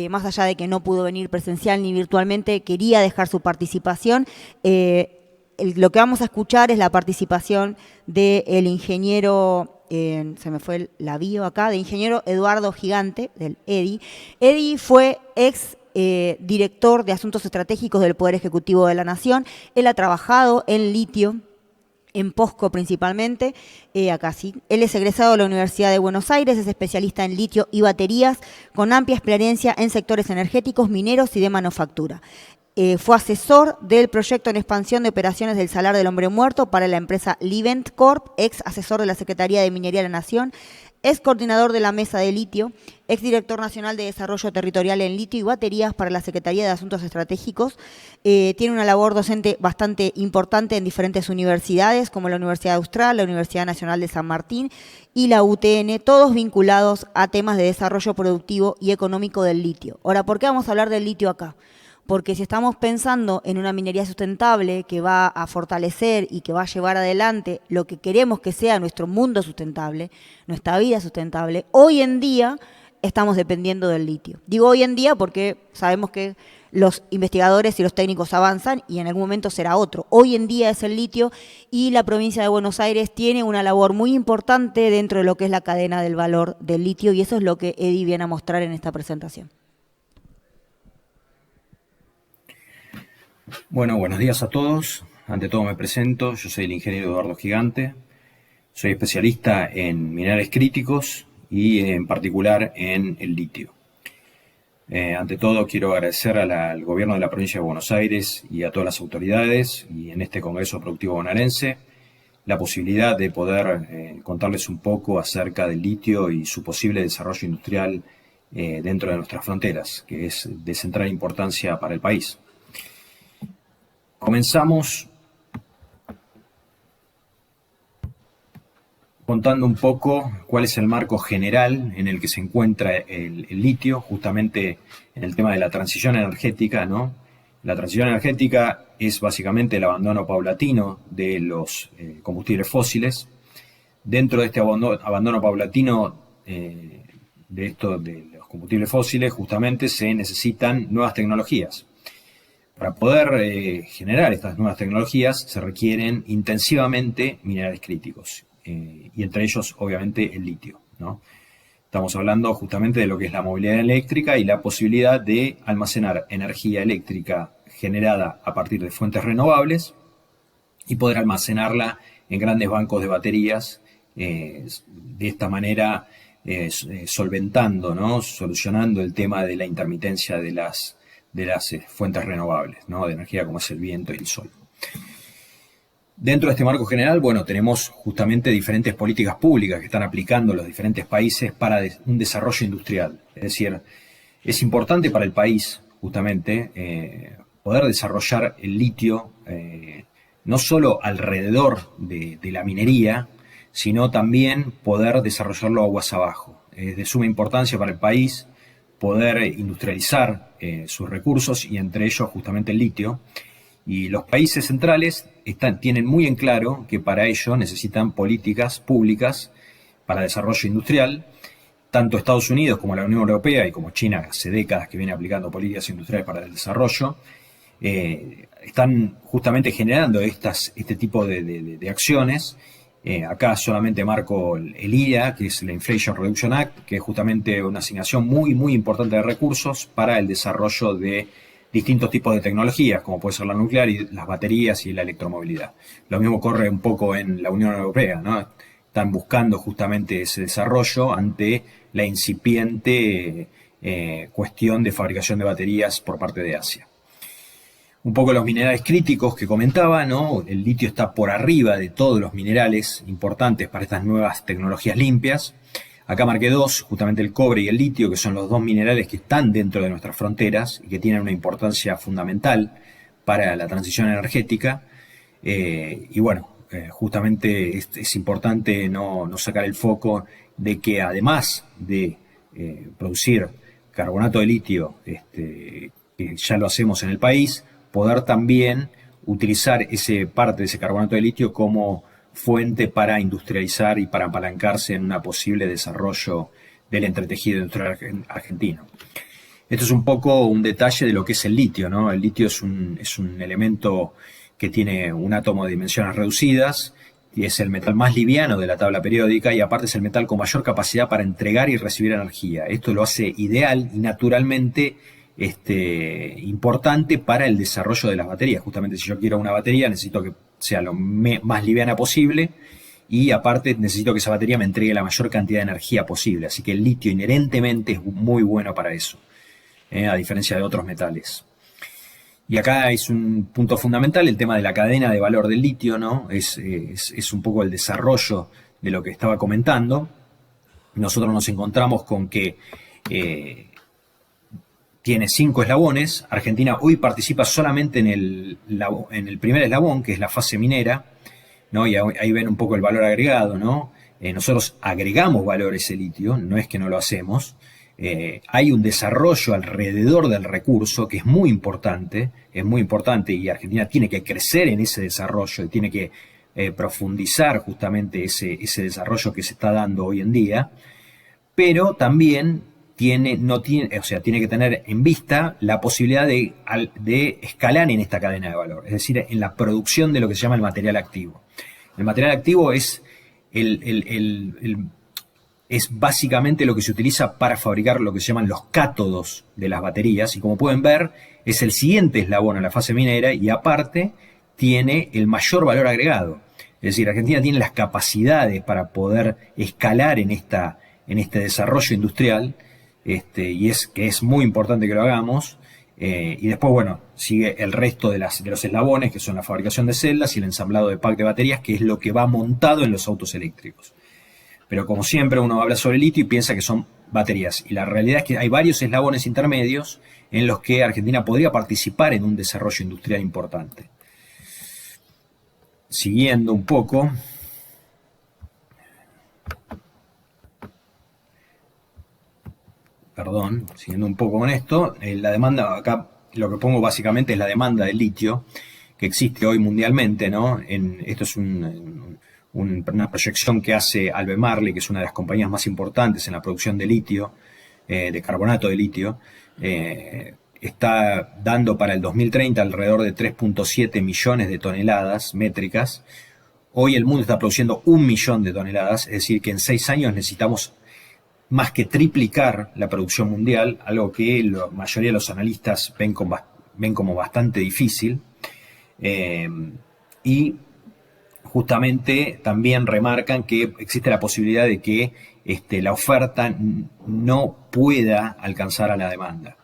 más allá de que no pudo venir presencial ni virtualmente, quería dejar su participación. Lo que vamos a escuchar es la participación del ingeniero, se me fue la bio acá, de ingeniero Eduardo Gigante, del EDI. EDI fue director de Asuntos Estratégicos del Poder Ejecutivo de la Nación. Él ha trabajado en litio, en POSCO principalmente, acá sí. Él es egresado de la Universidad de Buenos Aires, es especialista en litio y baterías, con amplia experiencia en sectores energéticos, mineros y de manufactura. Fue asesor del proyecto en expansión de operaciones del Salar del Hombre Muerto para la empresa Livent Corp, ex asesor de la Secretaría de Minería de la Nación, ex coordinador de la Mesa de Litio, ex director nacional de Desarrollo Territorial en Litio y Baterías para la Secretaría de Asuntos Estratégicos. Tiene una labor docente bastante importante en diferentes universidades, como la Universidad Austral, la Universidad Nacional de San Martín y la UTN, todos vinculados a temas de desarrollo productivo y económico del litio. Ahora, ¿por qué vamos a hablar del litio acá? Porque si estamos pensando en una minería sustentable que va a fortalecer y que va a llevar adelante lo que queremos que sea nuestro mundo sustentable, nuestra vida sustentable, hoy en día estamos dependiendo del litio. Digo hoy en día porque sabemos que los investigadores y los técnicos avanzan y en algún momento será otro. Hoy en día es el litio y la provincia de Buenos Aires tiene una labor muy importante dentro de lo que es la cadena del valor del litio y eso es lo que Edi viene a mostrar en esta presentación. Bueno, buenos días a todos. Ante todo me presento, yo soy el ingeniero Eduardo Gigante, soy especialista en minerales críticos y en particular en el litio. Ante todo quiero agradecer al gobierno de la provincia de Buenos Aires y a todas las autoridades y en este Congreso Productivo Bonaerense la posibilidad de poder contarles un poco acerca del litio y su posible desarrollo industrial dentro de nuestras fronteras, que es de central importancia para el país. Comenzamos contando un poco cuál es el marco general en el que se encuentra el litio, justamente en el tema de la transición energética, ¿no? La transición energética es básicamente el abandono paulatino de los combustibles fósiles. Dentro de este abandono paulatino de los combustibles fósiles, justamente se necesitan nuevas tecnologías. Para poder generar estas nuevas tecnologías se requieren intensivamente minerales críticos, y entre ellos obviamente el litio, ¿no? Estamos hablando justamente de lo que es la movilidad eléctrica y la posibilidad de almacenar energía eléctrica generada a partir de fuentes renovables y poder almacenarla en grandes bancos de baterías, de esta manera solventando, ¿no? Solucionando el tema de la intermitencia de las fuentes renovables, ¿no? De energía como es el viento y el sol. Dentro de este marco general, bueno, tenemos justamente diferentes políticas públicas que están aplicando los diferentes países para un desarrollo industrial. Es decir, es importante para el país, justamente, poder desarrollar el litio no solo alrededor de la minería, sino también poder desarrollarlo aguas abajo. Es de suma importancia para el país poder industrializar sus recursos y entre ellos justamente el litio. Y los países centrales tienen muy en claro que para ello necesitan políticas públicas para desarrollo industrial. Tanto Estados Unidos como la Unión Europea y como China, hace décadas que viene aplicando políticas industriales para el desarrollo, están justamente generando este tipo de acciones. Acá solamente marco el IRA, que es la Inflation Reduction Act, que es justamente una asignación muy, muy importante de recursos para el desarrollo de distintos tipos de tecnologías, como puede ser la nuclear y las baterías y la electromovilidad. Lo mismo ocurre un poco en la Unión Europea, ¿no? Están buscando justamente ese desarrollo ante la incipiente cuestión de fabricación de baterías por parte de Asia. Un poco los minerales críticos que comentaba, ¿no? El litio está por arriba de todos los minerales importantes para estas nuevas tecnologías limpias. Acá marqué dos, justamente el cobre y el litio, que son los dos minerales que están dentro de nuestras fronteras y que tienen una importancia fundamental para la transición energética. Y bueno, justamente es importante no sacar el foco de que además de producir carbonato de litio, que ya lo hacemos en el país, poder también utilizar parte de ese carbonato de litio como fuente para industrializar y para apalancarse en un posible desarrollo del entretejido industrial argentino. Esto es un poco un detalle de lo que es el litio, ¿no? El litio es un elemento que tiene un átomo de dimensiones reducidas y es el metal más liviano de la tabla periódica y aparte es el metal con mayor capacidad para entregar y recibir energía. Esto lo hace ideal y naturalmente importante para el desarrollo de las baterías. Justamente si yo quiero una batería necesito que sea lo más liviana posible y aparte necesito que esa batería me entregue la mayor cantidad de energía posible. Así que el litio inherentemente es muy bueno para eso, a diferencia de otros metales. Y acá es un punto fundamental el tema de la cadena de valor del litio, ¿no? Es un poco el desarrollo de lo que estaba comentando. Nosotros nos encontramos con que tiene 5 eslabones. Argentina hoy participa solamente en el primer eslabón, que es la fase minera, ¿no? Y ahí ven un poco el valor agregado, ¿no? Nosotros agregamos valor a ese litio, no es que no lo hacemos. Hay un desarrollo alrededor del recurso que es muy importante y Argentina tiene que crecer en ese desarrollo y tiene que profundizar justamente ese desarrollo que se está dando hoy en día, pero también tiene que tener en vista la posibilidad de escalar en esta cadena de valor, es decir, en la producción de lo que se llama el material activo. El material activo es es básicamente lo que se utiliza para fabricar lo que se llaman los cátodos de las baterías y como pueden ver es el siguiente eslabón a la fase minera y aparte tiene el mayor valor agregado. Es decir, Argentina tiene las capacidades para poder escalar en este desarrollo industrial y es muy importante que lo hagamos. Y después, bueno, sigue el resto de los eslabones que son la fabricación de celdas y el ensamblado de pack de baterías, que es lo que va montado en los autos eléctricos. Pero como siempre uno habla sobre litio y piensa que son baterías. Y la realidad es que hay varios eslabones intermedios en los que Argentina podría participar en un desarrollo industrial importante. Siguiendo un poco. Siguiendo un poco con esto, la demanda, acá lo que pongo básicamente es la demanda de litio que existe hoy mundialmente, ¿no? Esto es una proyección que hace Albemarle, que es una de las compañías más importantes en la producción de litio, de carbonato de litio, está dando para el 2030 alrededor de 3.7 millones de toneladas métricas. Hoy el mundo está produciendo 1 millón de toneladas, es decir, que en 6 años necesitamos más que triplicar la producción mundial, algo que la mayoría de los analistas ven como bastante difícil. Y justamente también remarcan que existe la posibilidad de que la oferta no pueda alcanzar a la demanda.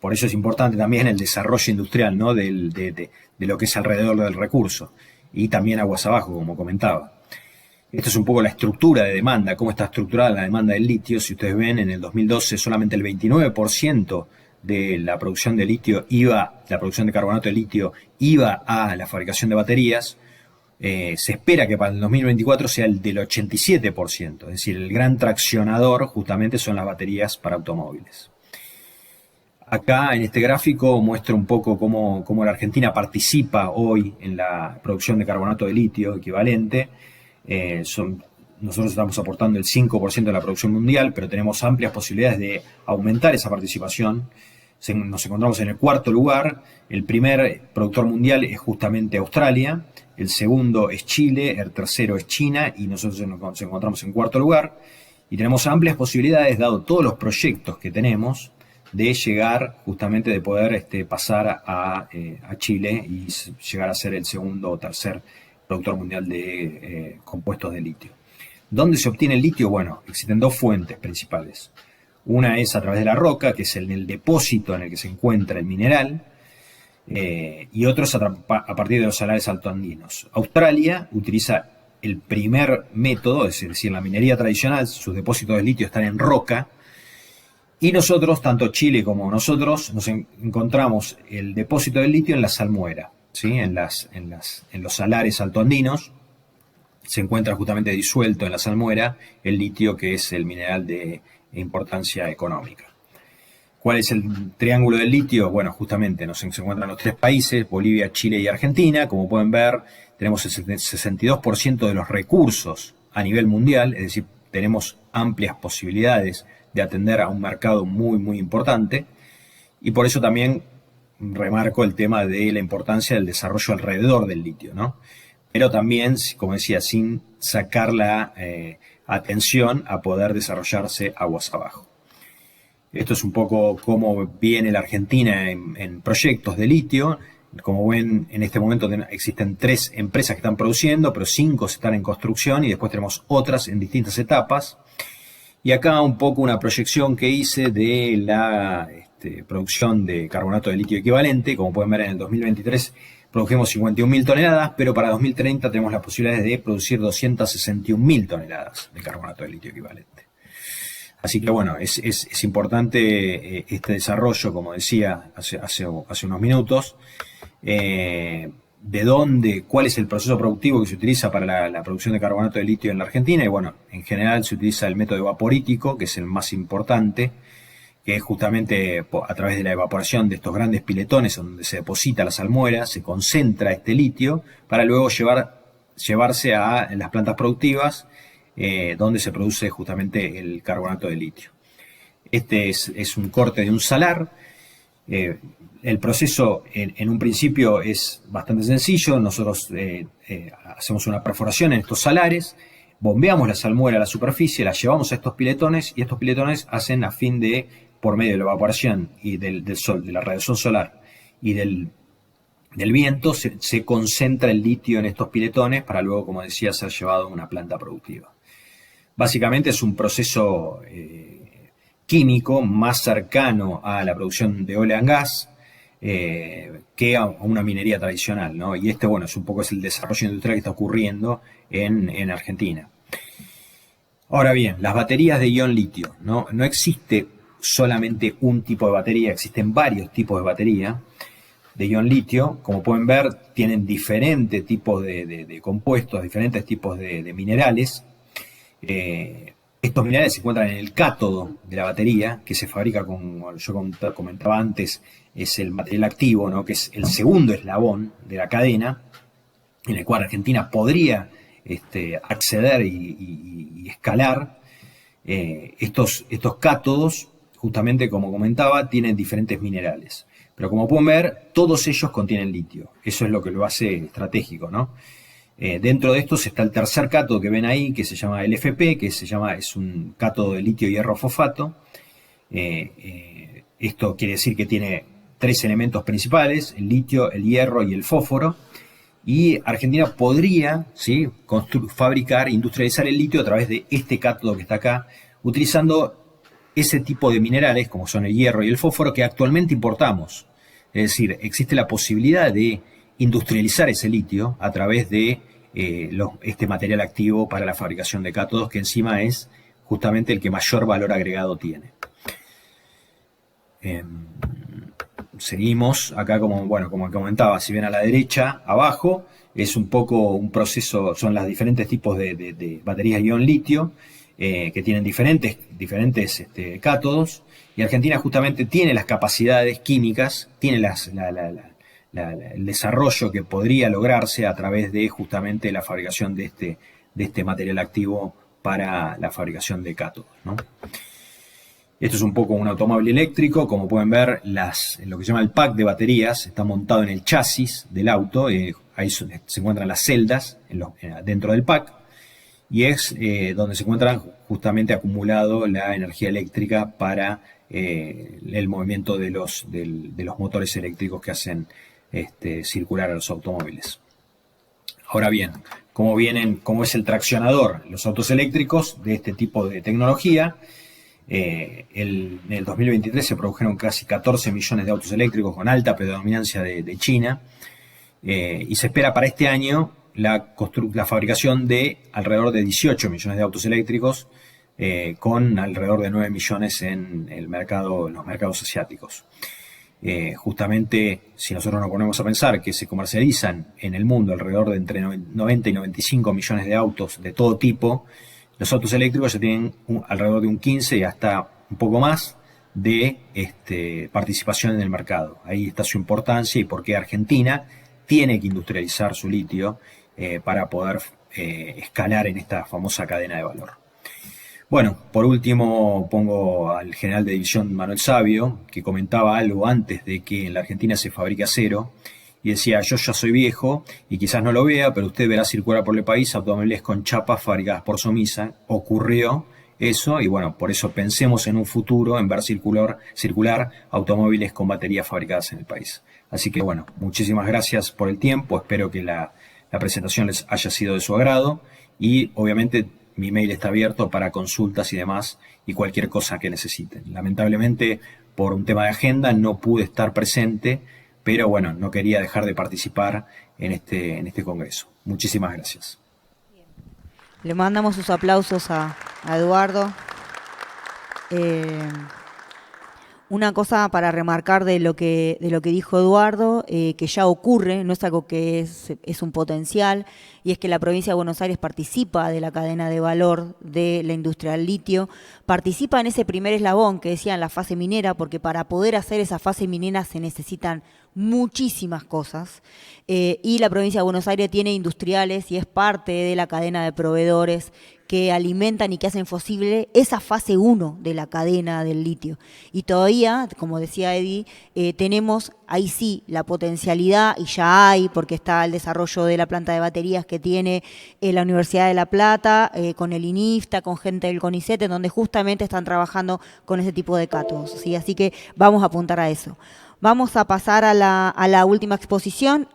Por eso es importante también el desarrollo industrial, ¿no? de lo que es alrededor del recurso. y también aguas abajo, como comentaba. Esto es un poco la estructura de demanda, cómo está estructurada la demanda del litio. Si ustedes ven, en el 2012 solamente el 29% de la producción de litio la producción de carbonato de litio iba a la fabricación de baterías. Se espera que para el 2024 sea el del 87%, es decir, el gran traccionador justamente son las baterías para automóviles. Acá en este gráfico muestra un poco cómo la Argentina participa hoy en la producción de carbonato de litio equivalente. Nosotros estamos aportando el 5% de la producción mundial, pero tenemos amplias posibilidades de aumentar esa participación. Nos encontramos en el cuarto lugar. El primer productor mundial es justamente Australia, el segundo es Chile, el tercero es China y nosotros nos encontramos en cuarto lugar. Y tenemos amplias posibilidades, dado todos los proyectos que tenemos, de llegar justamente, de poder pasar a Chile y llegar a ser el segundo o tercer productor mundial de compuestos de litio. ¿Dónde se obtiene el litio? Bueno, existen dos fuentes principales. Una es a través de la roca, que es el depósito en el que se encuentra el mineral, y otro es a partir de los salares altoandinos. Australia utiliza el primer método, es decir, la minería tradicional, sus depósitos de litio están en roca, y nosotros, tanto Chile como nosotros, nos encontramos el depósito del litio en la salmuera, ¿sí? En los salares altoandinos se encuentra justamente disuelto en la salmuera el litio, que es el mineral de importancia económica. ¿Cuál es el triángulo del litio? Bueno, justamente se encuentran los tres países, Bolivia, Chile y Argentina. Como pueden ver, tenemos el 62% de los recursos a nivel mundial, es decir, tenemos amplias posibilidades de atender a un mercado muy, muy importante. Y por eso también remarco el tema de la importancia del desarrollo alrededor del litio, ¿no? Pero también, como decía, sin sacar la atención a poder desarrollarse aguas abajo. Esto es un poco cómo viene la Argentina en proyectos de litio. Como ven, en este momento existen 3 empresas que están produciendo, pero 5 están en construcción y después tenemos otras en distintas etapas. Y acá un poco una proyección que hice de la producción de carbonato de litio equivalente. Como pueden ver, en el 2023 produjimos 51.000 toneladas, pero para 2030 tenemos las posibilidades de producir 261.000 toneladas de carbonato de litio equivalente. Así que bueno, es importante este desarrollo, como decía hace unos minutos, cuál es el proceso productivo que se utiliza para la producción de carbonato de litio en la Argentina. Y bueno, en general se utiliza el método evaporítico, que es el más importante, que es justamente a través de la evaporación de estos grandes piletones donde se deposita la salmuera, se concentra este litio para luego llevarse a las plantas productivas, donde se produce justamente el carbonato de litio. Este es un corte de un salar. El proceso en un principio es bastante sencillo. Nosotros hacemos una perforación en estos salares, bombeamos la salmuera a la superficie, la llevamos a estos piletones y estos piletones hacen por medio de la evaporación y del sol, de la radiación solar y del viento, se concentra el litio en estos piletones para luego, como decía, ser llevado a una planta productiva. Básicamente es un proceso químico más cercano a la producción de oil and gas que a una minería tradicional, ¿no? Y bueno, es el desarrollo industrial que está ocurriendo en Argentina. Ahora bien, las baterías de ion litio, ¿no? No existe solamente un tipo de batería, existen varios tipos de batería de ion litio. Como pueden ver, tienen diferentes tipos de compuestos, diferentes tipos de minerales. Estos minerales se encuentran en el cátodo de la batería, que se fabrica como yo comentaba antes, es el material activo, ¿no? Que es el segundo eslabón de la cadena, en el cual Argentina podría acceder y escalar. Estos cátodos, justamente como comentaba, tienen diferentes minerales. Pero como pueden ver, todos ellos contienen litio. Eso es lo que lo hace estratégico, ¿no? Dentro de estos está el tercer cátodo que ven ahí, que se llama LFP, es un cátodo de litio hierro fosfato. Esto quiere decir que tiene 3 elementos principales: el litio, el hierro y el fósforo. Y Argentina podría, ¿sí?, fabricar, industrializar el litio a través de este cátodo que está acá, utilizando ese tipo de minerales, como son el hierro y el fósforo, que actualmente importamos. Es decir, existe la posibilidad de industrializar ese litio a través de este material activo para la fabricación de cátodos, que encima es justamente el que mayor valor agregado tiene. Seguimos acá, como comentaba, si ven a la derecha, abajo, es un poco un proceso, son los diferentes tipos de baterías ion litio, que tienen diferentes cátodos, y Argentina justamente tiene las capacidades químicas, tiene el desarrollo que podría lograrse a través de justamente la fabricación de este material activo para la fabricación de cátodos, ¿no? Esto es un poco un automóvil eléctrico. Como pueden ver, lo que se llama el pack de baterías está montado en el chasis del auto. Ahí se encuentran las celdas dentro del pack. Y es donde se encuentra justamente acumulado la energía eléctrica para el movimiento de los motores eléctricos que hacen circular a los automóviles. Ahora bien, ¿cómo es el traccionador? Los autos eléctricos de este tipo de tecnología. En el 2023 se produjeron casi 14 millones de autos eléctricos con alta predominancia de China, y se espera para este año la fabricación de alrededor de 18 millones de autos eléctricos, con alrededor de 9 millones en los mercados asiáticos. Justamente, si nosotros nos ponemos a pensar que se comercializan en el mundo alrededor de entre 90 y 95 millones de autos de todo tipo, los autos eléctricos ya tienen alrededor de un 15 y hasta un poco más de participación en el mercado. Ahí está su importancia y por qué Argentina tiene que industrializar su litio para poder escalar en esta famosa cadena de valor. Bueno, por último pongo al general de división Manuel Savio, que comentaba algo antes de que en la Argentina se fabrique acero, y decía: yo ya soy viejo y quizás no lo vea, pero usted verá circular por el país automóviles con chapas fabricadas por Somisa. Ocurrió eso y bueno, por eso pensemos en un futuro en ver circular automóviles con baterías fabricadas en el país. Así que bueno, muchísimas gracias por el tiempo, espero que la presentación les haya sido de su agrado y obviamente mi mail está abierto para consultas y demás y cualquier cosa que necesiten. Lamentablemente por un tema de agenda no pude estar presente, pero bueno, no quería dejar de participar en este congreso. Muchísimas gracias. Le mandamos sus aplausos a Eduardo. Una cosa para remarcar de lo que dijo Eduardo, que ya ocurre, no es algo que es un potencial, y es que la provincia de Buenos Aires participa de la cadena de valor de la industria del litio, participa en ese primer eslabón que decían la fase minera, porque para poder hacer esa fase minera se necesitan muchísimas cosas, y la provincia de Buenos Aires tiene industriales y es parte de la cadena de proveedores que alimentan y que hacen posible esa fase 1 de la cadena del litio. Y todavía, como decía Eddie, tenemos ahí sí la potencialidad, y ya hay, porque está el desarrollo de la planta de baterías que tiene la Universidad de La Plata, con el INIFTA, con gente del CONICET, en donde justamente están trabajando con ese tipo de cátodos, ¿sí? Así que vamos a apuntar a eso. Vamos a pasar a la última exposición.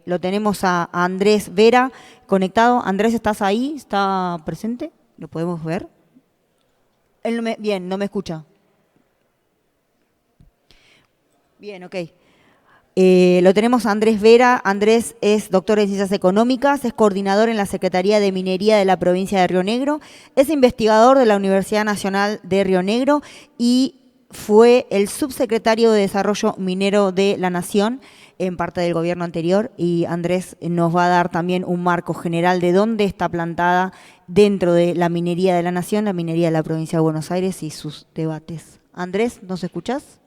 Lo tenemos a Andrés Vera conectado. Andrés, ¿estás ahí? ¿Está presente? ¿Lo podemos ver? Él no me escucha. Bien, ok. Lo tenemos a Andrés Vera. Andrés es doctor en Ciencias Económicas, es coordinador en la Secretaría de Minería de la provincia de Río Negro, es investigador de la Universidad Nacional de Río Negro y fue el subsecretario de Desarrollo Minero de la Nación en parte del gobierno anterior, y Andrés nos va a dar también un marco general de dónde está plantada dentro de la minería de la Nación, la minería de la provincia de Buenos Aires y sus debates. Andrés, ¿nos escuchás?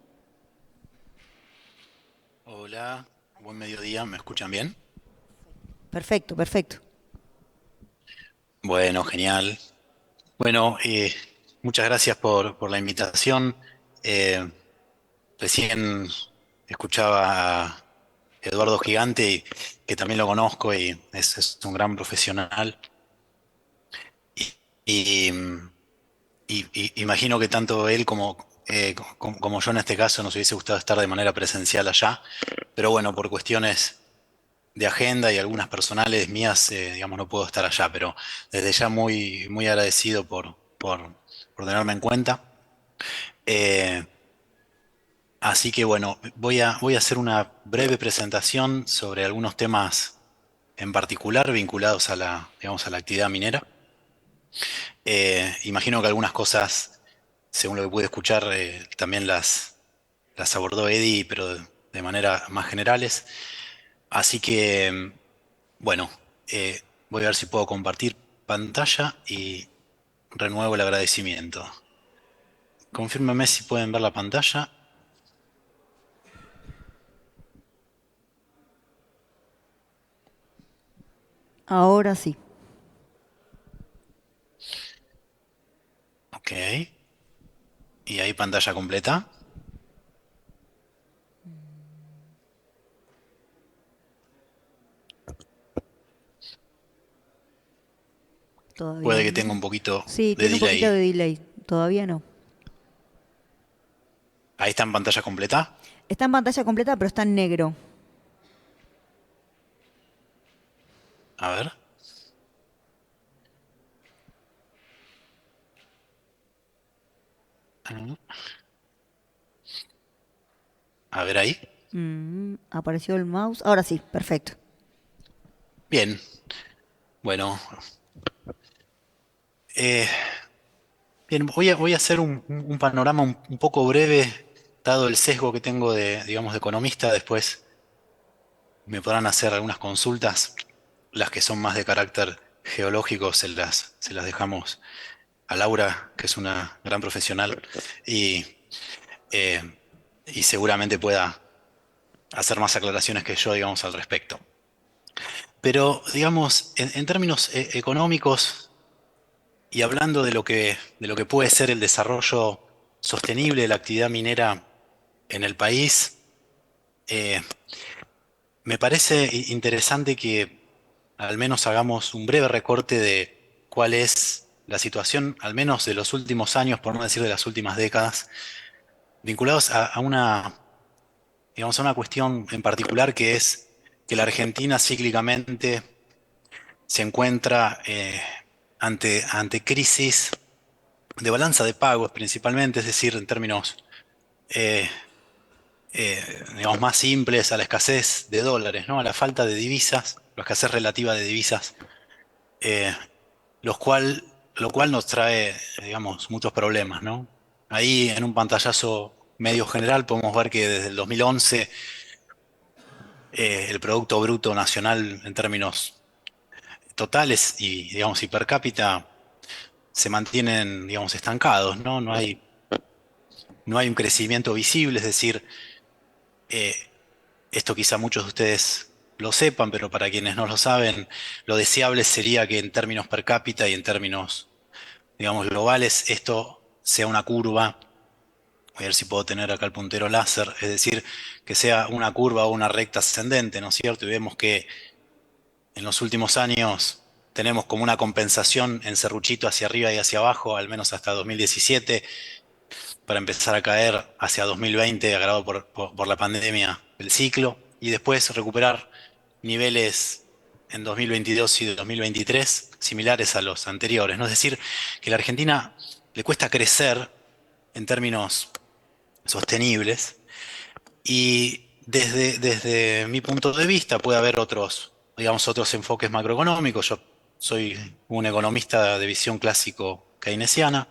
Hola, buen mediodía, ¿me escuchan bien? Perfecto, perfecto. Bueno, genial. Bueno, muchas gracias por la invitación. Recién escuchaba a Eduardo Gigante, que también lo conozco y es un gran profesional. Y, imagino que tanto él como yo en este caso nos hubiese gustado estar de manera presencial allá, pero bueno, por cuestiones de agenda y algunas personales mías, digamos, no puedo estar allá, pero desde ya muy, muy agradecido por tenerme en cuenta. Así que bueno, voy a hacer una breve presentación sobre algunos temas en particular vinculados a digamos, a la actividad minera. Imagino que algunas cosas, según lo que pude escuchar, también las abordó Eddie, pero de manera más generales. Así que, bueno, voy a ver si puedo compartir pantalla y renuevo el agradecimiento. Confírmeme si pueden ver la pantalla. Ahora sí. Ok. Y ahí pantalla completa. Todavía Puede que tenga no. un poquito Sí, de tiene un poquito de delay. delay. Todavía no. Ahí está en pantalla completa. Está en pantalla completa, pero está en negro. A ver. A ver ahí. Apareció el mouse. Ahora sí, perfecto. Bien. Bueno. eh, Bien, voy a hacer un panorama un poco breve, dado el sesgo que tengo digamos, de economista. Después me podrán hacer algunas consultas. Las que son más de carácter geológico se las dejamos a Laura, que es una gran profesional, y, eh, y seguramente pueda hacer más aclaraciones que yo, digamos, al respecto. Pero, digamos, en términos económicos y hablando de lo que puede ser el desarrollo sostenible de la actividad minera en el país, eh, me parece interesante que al menos hagamos un breve recorte de cuál es la situación, al menos de los últimos años, por no decir de las últimas décadas, vinculados digamos, a una cuestión en particular, que es que la Argentina cíclicamente se encuentra ante crisis de balanza de pagos principalmente, es decir, en términos eh, digamos, más simples, a la escasez de dólares, ¿no? A la falta de divisas, la escasez relativa de divisas, eh, lo cual nos trae, digamos, muchos problemas, ¿no? Ahí en un pantallazo medio general podemos ver que desde el 2011 el Producto Bruto Nacional en términos totales y, digamos, y per cápita se mantienen, digamos, estancados, ¿no? No hay un crecimiento visible, es decir, eh, esto quizá muchos de ustedes lo sepan, pero para quienes no lo saben, lo deseable sería que en términos per cápita y en términos, digamos, globales, esto sea una curva. Voy a ver si puedo tener acá el puntero láser, es decir, que sea una curva o una recta ascendente, ¿no es cierto? Y vemos que en los últimos años tenemos como una compensación en serruchito hacia arriba y hacia abajo, al menos hasta 2017, para empezar a caer hacia 2020, agravado por la pandemia, el ciclo, y después recuperar niveles en 2022 y 2023 similares a los anteriores, ¿no? Es decir, que a la Argentina le cuesta crecer en términos sostenibles y desde mi punto de vista puede haber otros, digamos, otros enfoques macroeconómicos. Yo soy un economista de visión clásico keynesiana.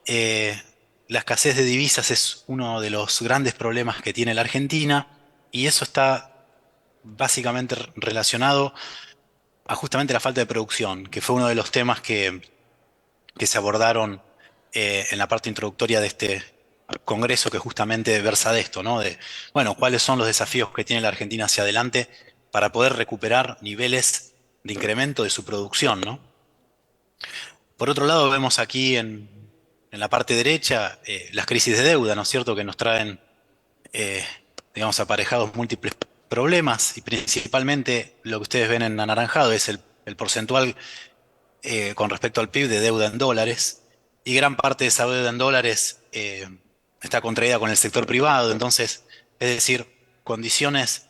Eh, la escasez de divisas es uno de los grandes problemas que tiene la Argentina y eso está básicamente relacionado a justamente la falta de producción, que fue uno de los temas que se abordaron en la parte introductoria de este congreso, que justamente versa de esto, ¿no? De, bueno, cuáles son los desafíos que tiene la Argentina hacia adelante para poder recuperar niveles de incremento de su producción, ¿no? Por otro lado, vemos aquí en la parte derecha las crisis de deuda, ¿no es cierto?, que nos traen, eh, digamos, aparejados múltiples problemas y principalmente lo que ustedes ven en anaranjado es el porcentual con respecto al PIB de deuda en dólares, y gran parte de esa deuda en dólares está contraída con el sector privado. Entonces, es decir, condiciones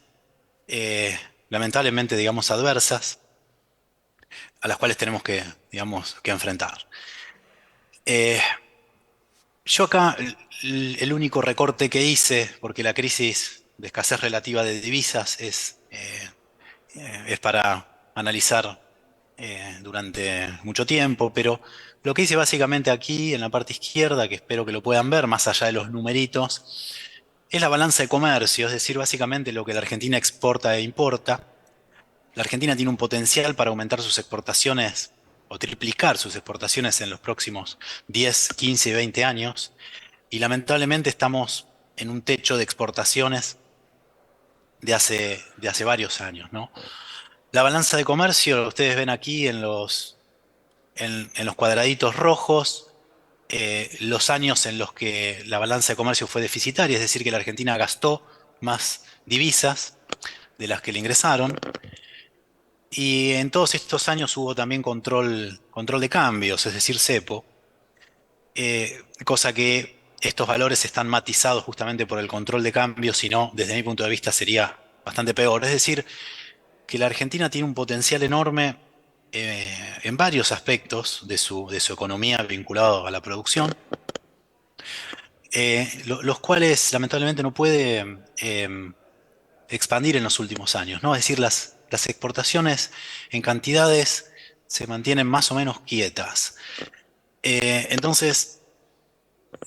lamentablemente, digamos, adversas a las cuales tenemos que, digamos, que enfrentar. Eh, Yo acá el único recorte que hice, porque la crisis de escasez relativa de divisas es para analizar durante mucho tiempo, pero lo que hice básicamente aquí en la parte izquierda, que espero que lo puedan ver, más allá de los numeritos, es la balanza de comercio, es decir, básicamente lo que la Argentina exporta e importa. La Argentina tiene un potencial para aumentar sus exportaciones o triplicar sus exportaciones en los próximos 10, 15, 20 años. Y lamentablemente estamos en un techo de exportaciones de hace varios años, ¿no? La balanza de comercio, ustedes ven aquí en los cuadraditos rojos, los años en los que la balanza de comercio fue deficitaria, es decir, que la Argentina gastó más divisas de las que le ingresaron. Y en todos estos años hubo también control de cambios, es decir, cepo, cosa que estos valores están matizados justamente por el control de cambios, si no, desde mi punto de vista sería bastante peor. Es decir, que la Argentina tiene un potencial enorme en varios aspectos de su economía vinculado a la producción, los cuales lamentablemente no puede expandir en los últimos años, ¿no? Es decir, las exportaciones en cantidades se mantienen más o menos quietas. Entonces,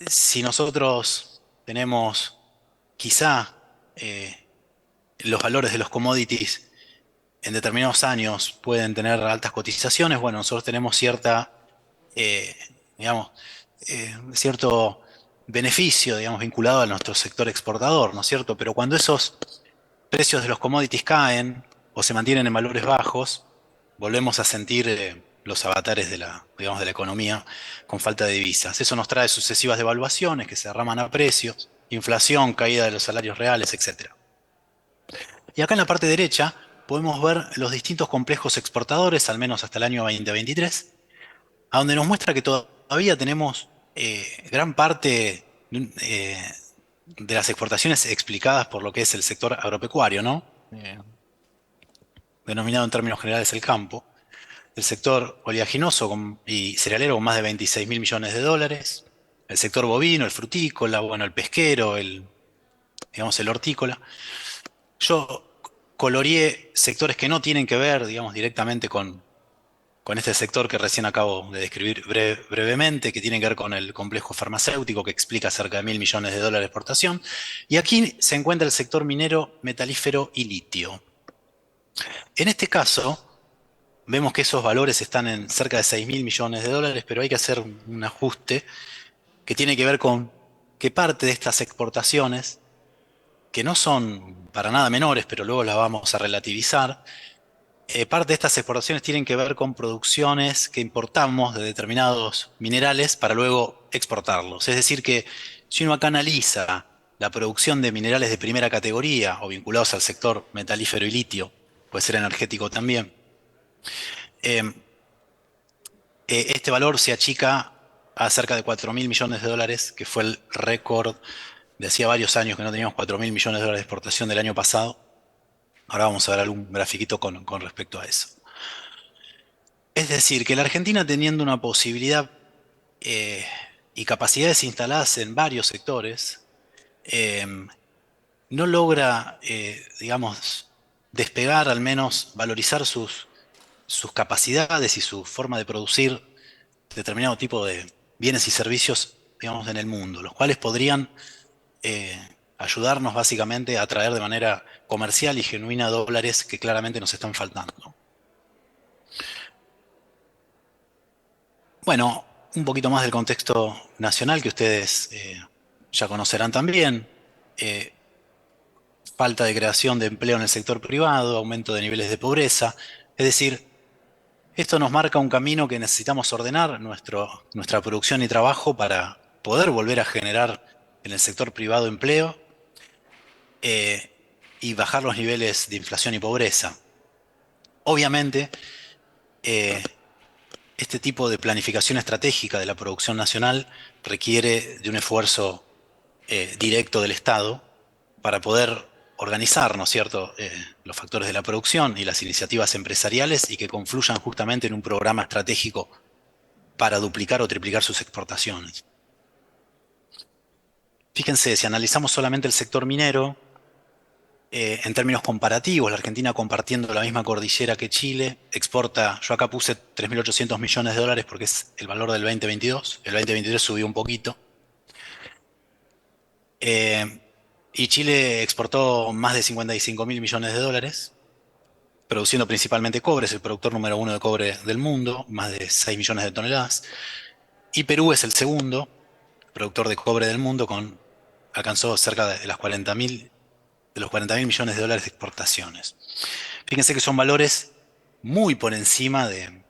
si nosotros tenemos quizá los valores de los commodities en determinados años pueden tener altas cotizaciones, bueno, nosotros tenemos eh, digamos, cierto beneficio, digamos, vinculado a nuestro sector exportador, ¿no es cierto? Pero cuando esos precios de los commodities caen o se mantienen en valores bajos, volvemos a sentir los avatares digamos, de la economía con falta de divisas. Eso nos trae sucesivas devaluaciones que se derraman a precios, inflación, caída de los salarios reales, etc. Y acá en la parte derecha podemos ver los distintos complejos exportadores, al menos hasta el año 2023, a donde nos muestra que todavía tenemos gran parte de las exportaciones explicadas por lo que es el sector agropecuario, ¿no? Denominado en términos generales el campo, el sector oleaginoso y cerealero con más de 26.000 millones de dólares, el sector bovino, el frutícola, bueno, el pesquero, digamos, el hortícola. Yo coloreé sectores que no tienen que ver, digamos, directamente con este sector que recién acabo de describir brevemente, que tiene que ver con el complejo farmacéutico, que explica cerca de 1.000 millones de dólares de exportación. Y aquí se encuentra el sector minero, metalífero y litio. En este caso, vemos que esos valores están en cerca de 6.000 millones de dólares, pero hay que hacer un ajuste que tiene que ver con que parte de estas exportaciones, que no son para nada menores, pero luego las vamos a relativizar, parte de estas exportaciones tienen que ver con producciones que importamos de determinados minerales para luego exportarlos. Es decir, que si uno acá analiza la producción de minerales de primera categoría o vinculados al sector metalífero y litio, puede ser energético también, eh, este valor se achica a cerca de 4.000 millones de dólares, que fue el récord de hacía varios años que no teníamos 4.000 millones de dólares de exportación del año pasado. Ahora vamos a ver algún grafiquito con respecto a eso. Es decir, que la Argentina teniendo una posibilidad y capacidades instaladas en varios sectores, eh, no logra, digamos, despegar, al menos valorizar sus capacidades y su forma de producir determinado tipo de bienes y servicios, digamos, en el mundo, los cuales podrían ayudarnos básicamente a atraer de manera comercial y genuina dólares que claramente nos están faltando. Bueno, un poquito más del contexto nacional que ustedes ya conocerán también. Falta de creación de empleo en el sector privado, aumento de niveles de pobreza. Es decir, esto nos marca un camino que necesitamos ordenar nuestra producción y trabajo para poder volver a generar en el sector privado empleo y bajar los niveles de inflación y pobreza. Obviamente, este tipo de planificación estratégica de la producción nacional requiere de un esfuerzo directo del Estado para poder organizar, ¿no es cierto?, los factores de la producción y las iniciativas empresariales y que confluyan justamente en un programa estratégico para duplicar o triplicar sus exportaciones. Fíjense, si analizamos solamente el sector minero, en términos comparativos, la Argentina compartiendo la misma cordillera que Chile, exporta, yo acá puse 3.800 millones de dólares porque es el valor del 2022, el 2023 subió un poquito, y Chile exportó más de 55.000 millones de dólares, produciendo principalmente cobre, es el productor número uno de cobre del mundo, más de 6 millones de toneladas, y Perú es el segundo productor de cobre del mundo, alcanzó cerca de los 40.000 millones de dólares de exportaciones. Fíjense que son valores muy por encima de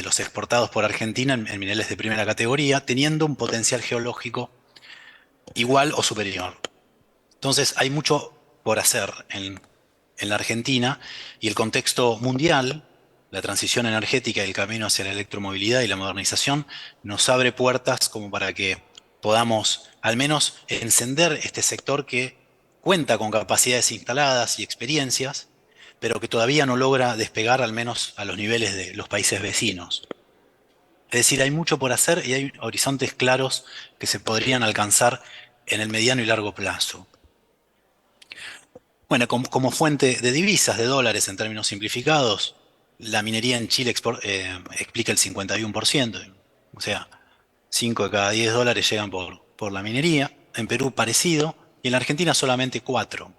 los exportados por Argentina en minerales de primera categoría, teniendo un potencial geológico igual o superior. Entonces hay mucho por hacer en la Argentina, y el contexto mundial, la transición energética y el camino hacia la electromovilidad y la modernización nos abre puertas como para que podamos al menos encender este sector que cuenta con capacidades instaladas y experiencias, pero que todavía no logra despegar al menos a los niveles de los países vecinos. Es decir, hay mucho por hacer y hay horizontes claros que se podrían alcanzar en el mediano y largo plazo. Bueno, como fuente de divisas, de dólares en términos simplificados, la minería en Chile explica el 51%, o sea, 5 de cada 10 dólares llegan por la minería. En Perú parecido, y en la Argentina solamente 4.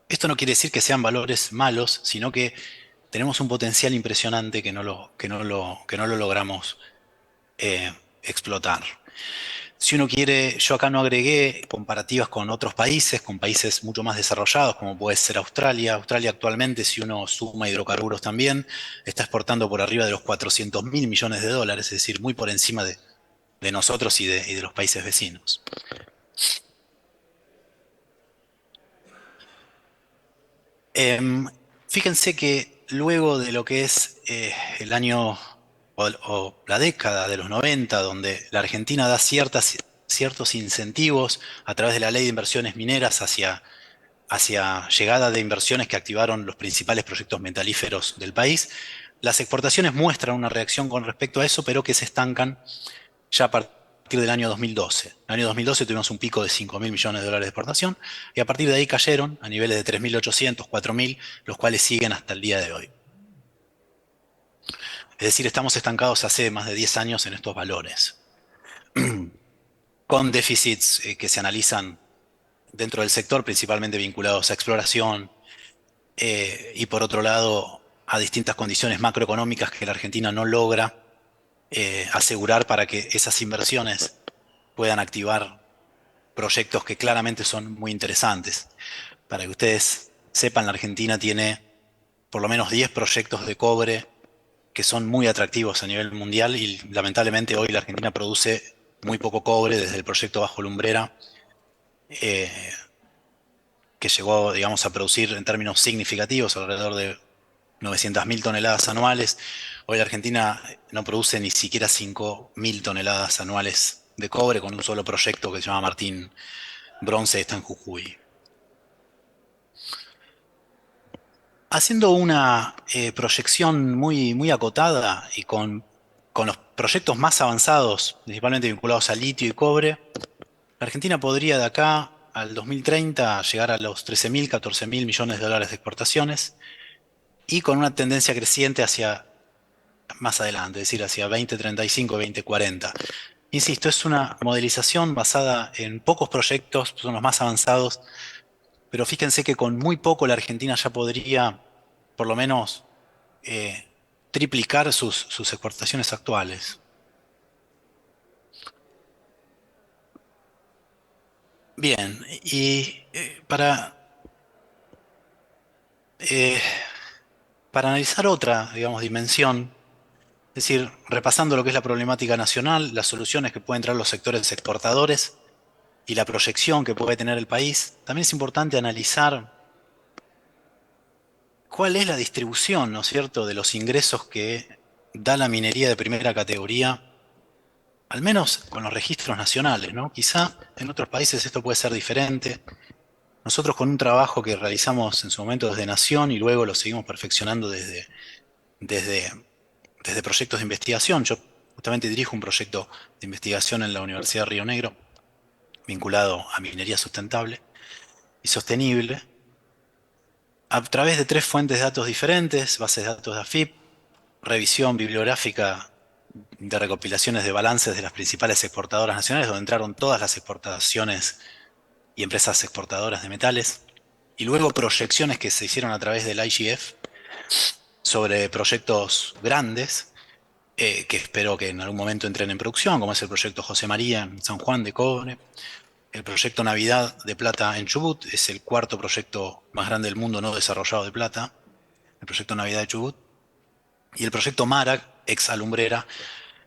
Esto no quiere decir que sean valores malos, sino que tenemos un potencial impresionante que no lo logramos explotar. Si uno quiere, yo acá no agregué comparativas con países mucho más desarrollados, como puede ser Australia. Australia actualmente, si uno suma hidrocarburos también, está exportando por arriba de los 400.000 millones de dólares, es decir, muy por encima de nosotros y de los países vecinos. Fíjense que luego de lo que es el año o la década de los 90, donde la Argentina da ciertos incentivos a través de la ley de inversiones mineras hacia llegada de inversiones que activaron los principales proyectos metalíferos del país, las exportaciones muestran una reacción con respecto a eso, pero que se estancan ya a partir del año 2012. En el año 2012 tuvimos un pico de 5.000 millones de dólares de exportación, y a partir de ahí cayeron a niveles de 3.800, 4.000, los cuales siguen hasta el día de hoy. Es decir, estamos estancados hace más de 10 años en estos valores, con déficits que se analizan dentro del sector, principalmente vinculados a exploración, y por otro lado a distintas condiciones macroeconómicas que la Argentina no logra asegurar para que esas inversiones puedan activar proyectos que claramente son muy interesantes. Para que ustedes sepan, la Argentina tiene por lo menos 10 proyectos de cobre que son muy atractivos a nivel mundial, y lamentablemente hoy la Argentina produce muy poco cobre, desde el proyecto Bajo Lumbrera, que llegó, digamos, a producir en términos significativos alrededor de 900.000 toneladas anuales. Hoy la Argentina no produce ni siquiera 5.000 toneladas anuales de cobre, con un solo proyecto que se llama Martín Bronce, está en Jujuy. Haciendo una proyección muy, muy acotada y con los proyectos más avanzados, principalmente vinculados a litio y cobre, la Argentina podría de acá al 2030 llegar a los 13.000, 14.000 millones de dólares de exportaciones, y con una tendencia creciente hacia más adelante, es decir, hacia 2035, 2040. Insisto, es una modelización basada en pocos proyectos, son los más avanzados, pero fíjense que con muy poco la Argentina ya podría, por lo menos, triplicar sus exportaciones actuales. Bien, y eh, para analizar otra, digamos, dimensión, es decir, repasando lo que es la problemática nacional, las soluciones que pueden traer los sectores exportadores y la proyección que puede tener el país, también es importante analizar cuál es la distribución, ¿no es cierto?, de los ingresos que da la minería de primera categoría, al menos con los registros nacionales, ¿no? Quizá en otros países esto puede ser diferente. Nosotros, con un trabajo que realizamos en su momento desde Nación y luego lo seguimos perfeccionando desde proyectos de investigación. Yo justamente dirijo un proyecto de investigación en la Universidad de Río Negro. vinculado a minería sustentable y sostenible, a través de 3 fuentes de datos diferentes: bases de datos de AFIP, revisión bibliográfica de recopilaciones de balances de las principales exportadoras nacionales, donde entraron todas las exportaciones y empresas exportadoras de metales, y luego proyecciones que se hicieron a través del IGF sobre proyectos grandes, que espero que en algún momento entren en producción, como es el proyecto José María en San Juan de cobre, el proyecto Navidad de plata en Chubut, es el 4.º proyecto más grande del mundo no desarrollado de plata, el proyecto Navidad de Chubut, y el proyecto Marac, ex alumbrera,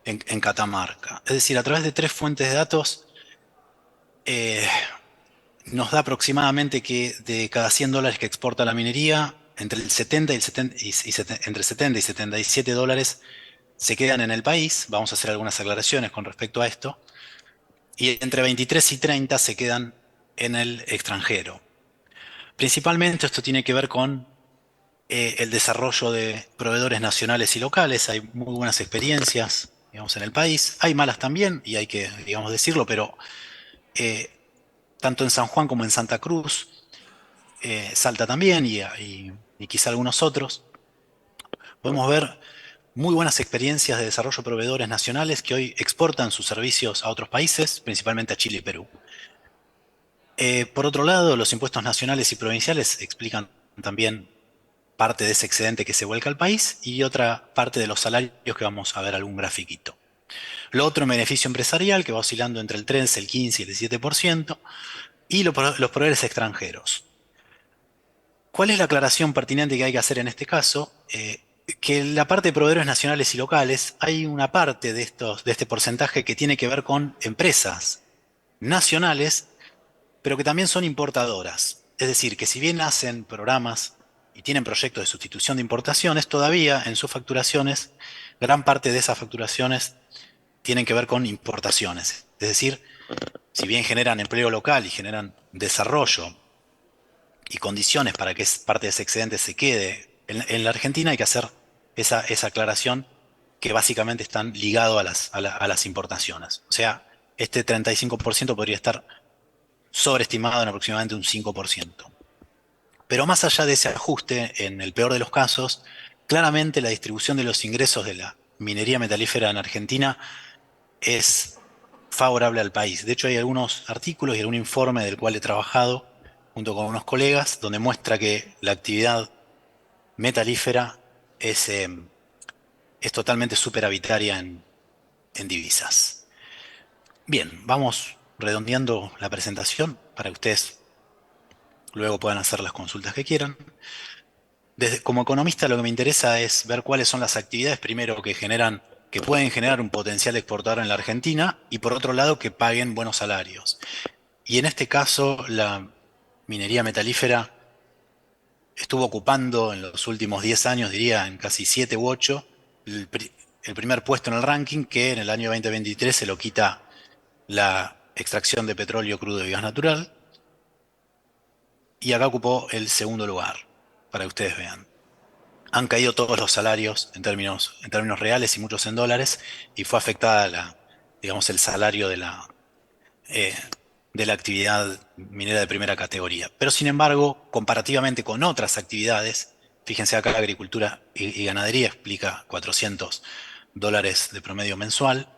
en Catamarca. Es decir, a través de 3 fuentes de datos, nos da aproximadamente que de cada $100 que exporta la minería, entre el 70 y el 70 entre 70 y 77 dólares se quedan en el país. Vamos a hacer algunas aclaraciones con respecto a esto. Y entre 23 y 30 se quedan en el extranjero. Principalmente esto tiene que ver con el desarrollo de proveedores nacionales y locales. Hay muy buenas experiencias, digamos, en el país. Hay malas también, y hay que, digamos, decirlo, pero tanto en San Juan como en Santa Cruz, Salta también, y quizá algunos otros, podemos ver muy buenas experiencias de desarrollo de proveedores nacionales que hoy exportan sus servicios a otros países, principalmente a Chile y Perú. Por otro lado, los impuestos nacionales y provinciales explican también parte de ese excedente que se vuelca al país y otra parte de los salarios, que vamos a ver algún grafiquito. Lo otro en beneficio empresarial, que va oscilando entre el 13, el 15 y el 17%, y los proveedores extranjeros. ¿Cuál es la aclaración pertinente que hay que hacer en este caso? Que en la parte de proveedores nacionales y locales hay una parte de este porcentaje que tiene que ver con empresas nacionales, pero que también son importadoras. Es decir, que si bien hacen programas y tienen proyectos de sustitución de importaciones, todavía en sus facturaciones, gran parte de esas facturaciones tienen que ver con importaciones. Es decir, si bien generan empleo local y generan desarrollo y condiciones para que parte de ese excedente se quede en la Argentina, hay que hacer esa aclaración, que básicamente están ligados a las importaciones. O sea, este 35% podría estar sobreestimado en aproximadamente un 5%. Pero más allá de ese ajuste, en el peor de los casos, claramente la distribución de los ingresos de la minería metalífera en Argentina es favorable al país. De hecho, hay algunos artículos y algún informe del cual he trabajado junto con unos colegas, donde muestra que la actividad metalífera es totalmente superavitaria en divisas. Bien, vamos redondeando la presentación para que ustedes luego puedan hacer las consultas que quieran. Como economista, lo que me interesa es ver cuáles son las actividades, primero, que pueden generar un potencial exportador en la Argentina, y por otro lado, que paguen buenos salarios. Y en este caso, la minería metalífera estuvo ocupando en los últimos 10 años, diría en casi 7 u 8, el primer puesto en el ranking, que en el año 2023 se lo quita la extracción de petróleo crudo y gas natural. Y acá ocupó el segundo lugar, para que ustedes vean. Han caído todos los salarios en términos reales y muchos en dólares, y fue afectada digamos, el salario de la actividad minera de primera categoría. Pero sin embargo, comparativamente con otras actividades, fíjense acá, la agricultura y ganadería explica $400 de promedio mensual,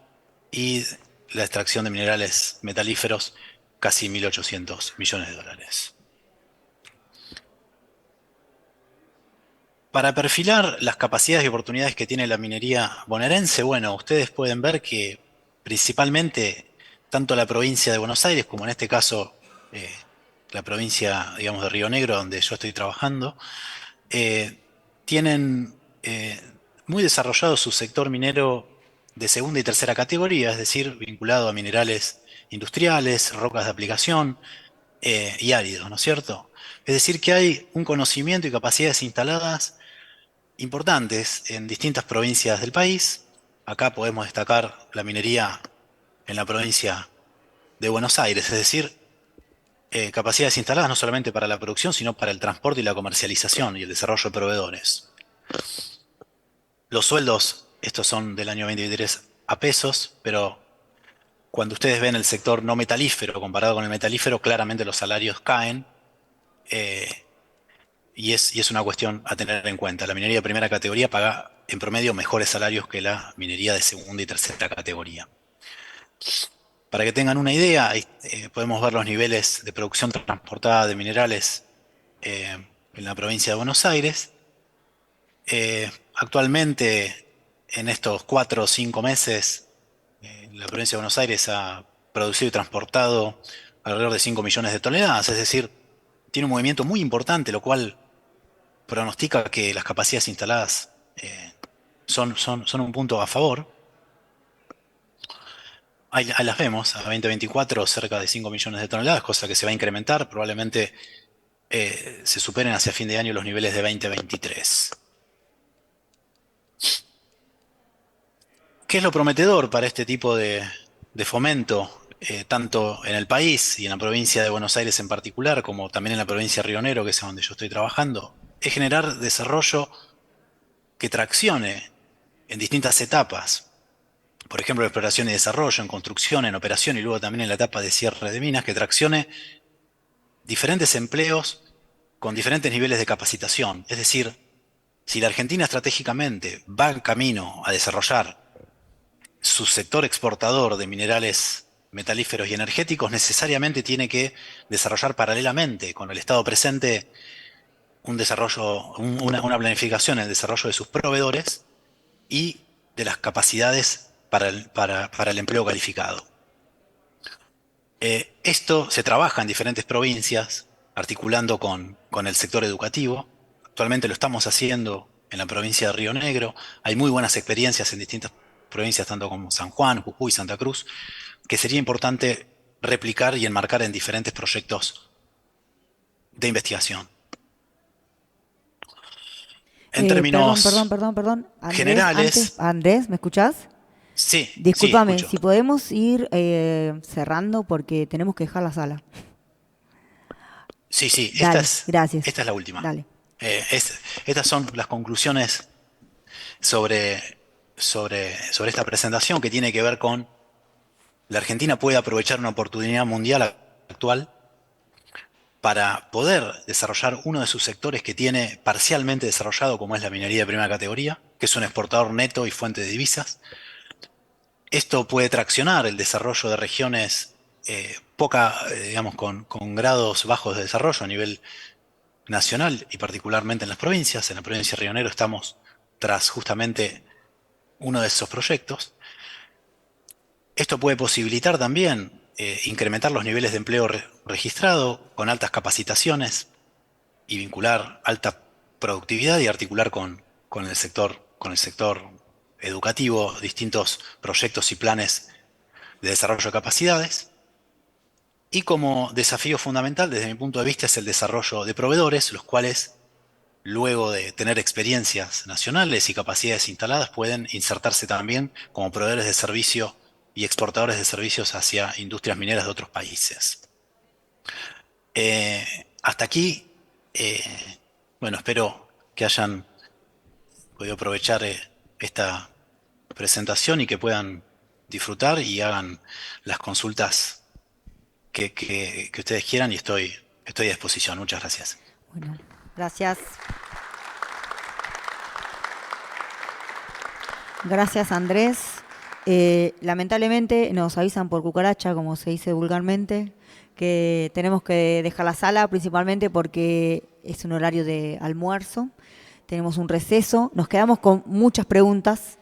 y la extracción de minerales metalíferos casi $1.800 millones. Para perfilar las capacidades y oportunidades que tiene la minería bonaerense, bueno, ustedes pueden ver que principalmente tanto la provincia de Buenos Aires, como en este caso la provincia, digamos, de Río Negro, donde yo estoy trabajando, tienen muy desarrollado su sector minero de segunda y tercera categoría, es decir, vinculado a minerales industriales, rocas de aplicación y áridos, ¿no es cierto? Es decir, que hay un conocimiento y capacidades instaladas importantes en distintas provincias del país. Acá podemos destacar la minería en la provincia de Buenos Aires, es decir, capacidades instaladas no solamente para la producción, sino para el transporte y la comercialización y el desarrollo de proveedores. Los sueldos, estos son del año 2023 a pesos, pero Cuando ustedes ven el sector no metalífero comparado con el metalífero, claramente los salarios caen. Y es una cuestión a tener en cuenta. La minería de primera categoría paga en promedio mejores salarios que la minería de segunda y tercera categoría. Para que tengan una idea, podemos ver los niveles de producción transportada de minerales en la provincia de Buenos Aires. Actualmente, en estos 4 o 5 meses, la provincia de Buenos Aires ha producido y transportado alrededor de 5 millones de toneladas, es decir, tiene un movimiento muy importante, lo cual pronostica que las capacidades instaladas son un punto a favor. Ahí las vemos, a 2024 cerca de 5 millones de toneladas, cosa que se va a incrementar, probablemente se superen hacia fin de año los niveles de 2023. ¿Qué es lo prometedor para este tipo de fomento, tanto en el país y en la provincia de Buenos Aires en particular, como también en la provincia de Río Negro, que es donde yo estoy trabajando? Es generar desarrollo que traccione en distintas etapas. Por ejemplo, en exploración y desarrollo, en construcción, en operación y luego también en la etapa de cierre de minas, que traccione diferentes empleos con diferentes niveles de capacitación. Es decir, si la Argentina estratégicamente va en camino a desarrollar su sector exportador de minerales metalíferos y energéticos, necesariamente tiene que desarrollar paralelamente con el Estado presente un desarrollo, una planificación en el desarrollo de sus proveedores y de las capacidades para el empleo calificado. Esto se trabaja en diferentes provincias, articulando con el sector educativo. Actualmente lo estamos haciendo en la provincia de Río Negro. Hay muy buenas experiencias en distintas provincias, tanto como San Juan, Jujuy, Santa Cruz, que sería importante replicar y enmarcar en diferentes proyectos de investigación. En términos Perdón. generales, Andrés, ¿me escuchás? sí, Discúlpame, escucho. si podemos ir cerrando porque tenemos que dejar la sala. Sí, Dale, gracias. esta es la última. Dale. Estas son las conclusiones sobre esta presentación, que tiene que ver con la Argentina puede aprovechar una oportunidad mundial actual para poder desarrollar uno de sus sectores que tiene parcialmente desarrollado, como es la minería de primera categoría, que es un exportador neto y fuente de divisas. Esto puede traccionar el desarrollo de regiones digamos, con grados bajos de desarrollo a nivel nacional y particularmente en las provincias. En la provincia de Río Negro estamos tras justamente uno de esos proyectos. Esto puede posibilitar también incrementar los niveles de empleo registrado con altas capacitaciones y vincular alta productividad y articular con el sector educativo distintos proyectos y planes de desarrollo de capacidades. Y como desafío fundamental desde mi punto de vista es el desarrollo de proveedores, los cuales luego de tener experiencias nacionales y capacidades instaladas pueden insertarse también como proveedores de servicio y exportadores de servicios hacia industrias mineras de otros países. Hasta aquí, bueno, espero que hayan podido aprovechar esta presentación y que puedan disfrutar y hagan las consultas que ustedes quieran, y estoy a disposición. Muchas gracias. Bueno, gracias. Gracias, Andrés. Lamentablemente nos avisan por cucaracha, como se dice vulgarmente, que tenemos que dejar la sala, principalmente porque es un horario de almuerzo. Tenemos un receso. Nos quedamos con muchas preguntas,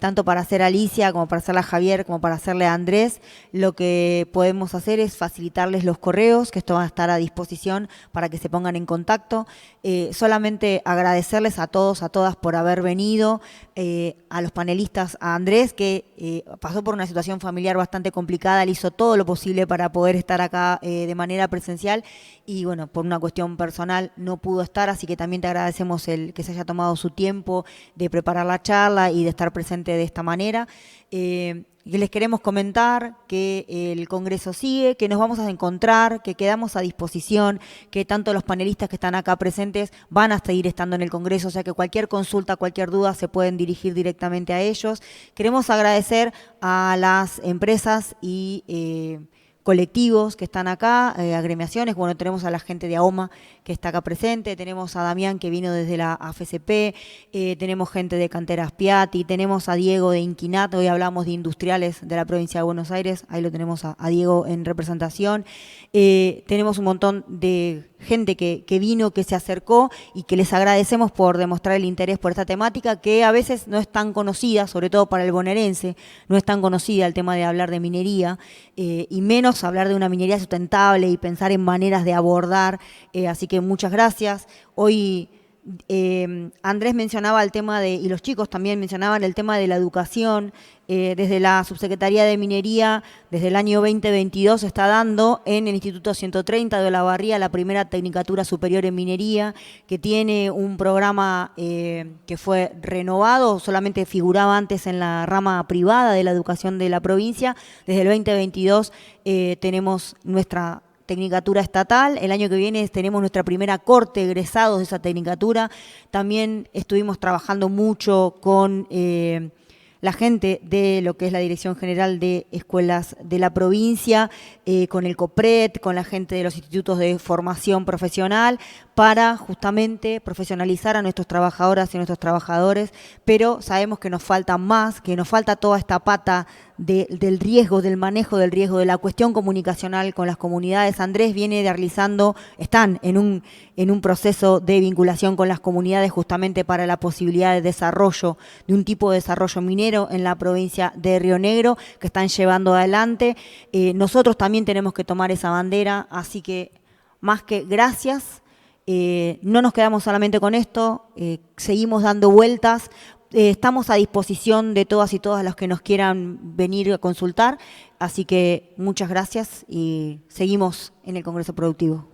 tanto para hacer a Alicia, como para hacerle a Javier, como para hacerle a Andrés. Lo que podemos hacer es facilitarles los correos, que esto va a estar a disposición para que se pongan en contacto. Solamente agradecerles a todos, a todas por haber venido, a los panelistas, a Andrés, que pasó por una situación familiar bastante complicada, él hizo todo lo posible para poder estar acá de manera presencial y bueno, por una cuestión personal no pudo estar, así que también te agradecemos el que se haya tomado su tiempo de preparar la charla y y de estar presente de esta manera. Les queremos comentar que el Congreso sigue, que nos vamos a encontrar, que quedamos a disposición, que tanto los panelistas que están acá presentes van a seguir estando en el Congreso, o sea que cualquier consulta, cualquier duda se pueden dirigir directamente a ellos. Queremos agradecer a las empresas y colectivos que están acá, agremiaciones, bueno, tenemos a la gente de AOMA que está acá presente, tenemos a Damián que vino desde la AFCP, tenemos gente de Canteras Piatti, tenemos a Diego de Inquinat, hoy hablamos de industriales de la provincia de Buenos Aires, ahí lo tenemos a Diego en representación, tenemos un montón de gente que vino, que se acercó y que les agradecemos por demostrar el interés por esta temática que a veces no es tan conocida, sobre todo para el bonaerense, no es tan conocida el tema de hablar de minería y menos hablar de una minería sustentable y pensar en maneras de abordar, así que muchas gracias. Hoy Andrés mencionaba el tema y los chicos también mencionaban el tema de la educación. Desde la Subsecretaría de Minería, desde el año 2022 se está dando en el Instituto 130 de Olavarría la primera Tecnicatura Superior en Minería, que tiene un programa que fue renovado, solamente figuraba antes en la rama privada de la educación de la provincia. Desde el 2022 tenemos nuestra tecnicatura estatal, el año que viene tenemos nuestra primera corte de egresados de esa tecnicatura. También estuvimos trabajando mucho con la gente de lo que es la Dirección General de Escuelas de la provincia, con el COPRED, con la gente de los institutos de formación profesional, para justamente profesionalizar a nuestros trabajadoras y nuestros trabajadores, pero sabemos que nos falta más, que nos falta toda esta pata del riesgo, del manejo del riesgo, de la cuestión comunicacional con las comunidades. Andrés viene realizando, están en un proceso de vinculación con las comunidades justamente para la posibilidad de desarrollo, de un tipo de desarrollo minero en la provincia de Río Negro, que están llevando adelante. Nosotros también tenemos que tomar esa bandera, así que más que gracias, no nos quedamos solamente con esto, seguimos dando vueltas. Estamos a disposición de todas y todas los que nos quieran venir a consultar, así que muchas gracias y seguimos en el Congreso Productivo.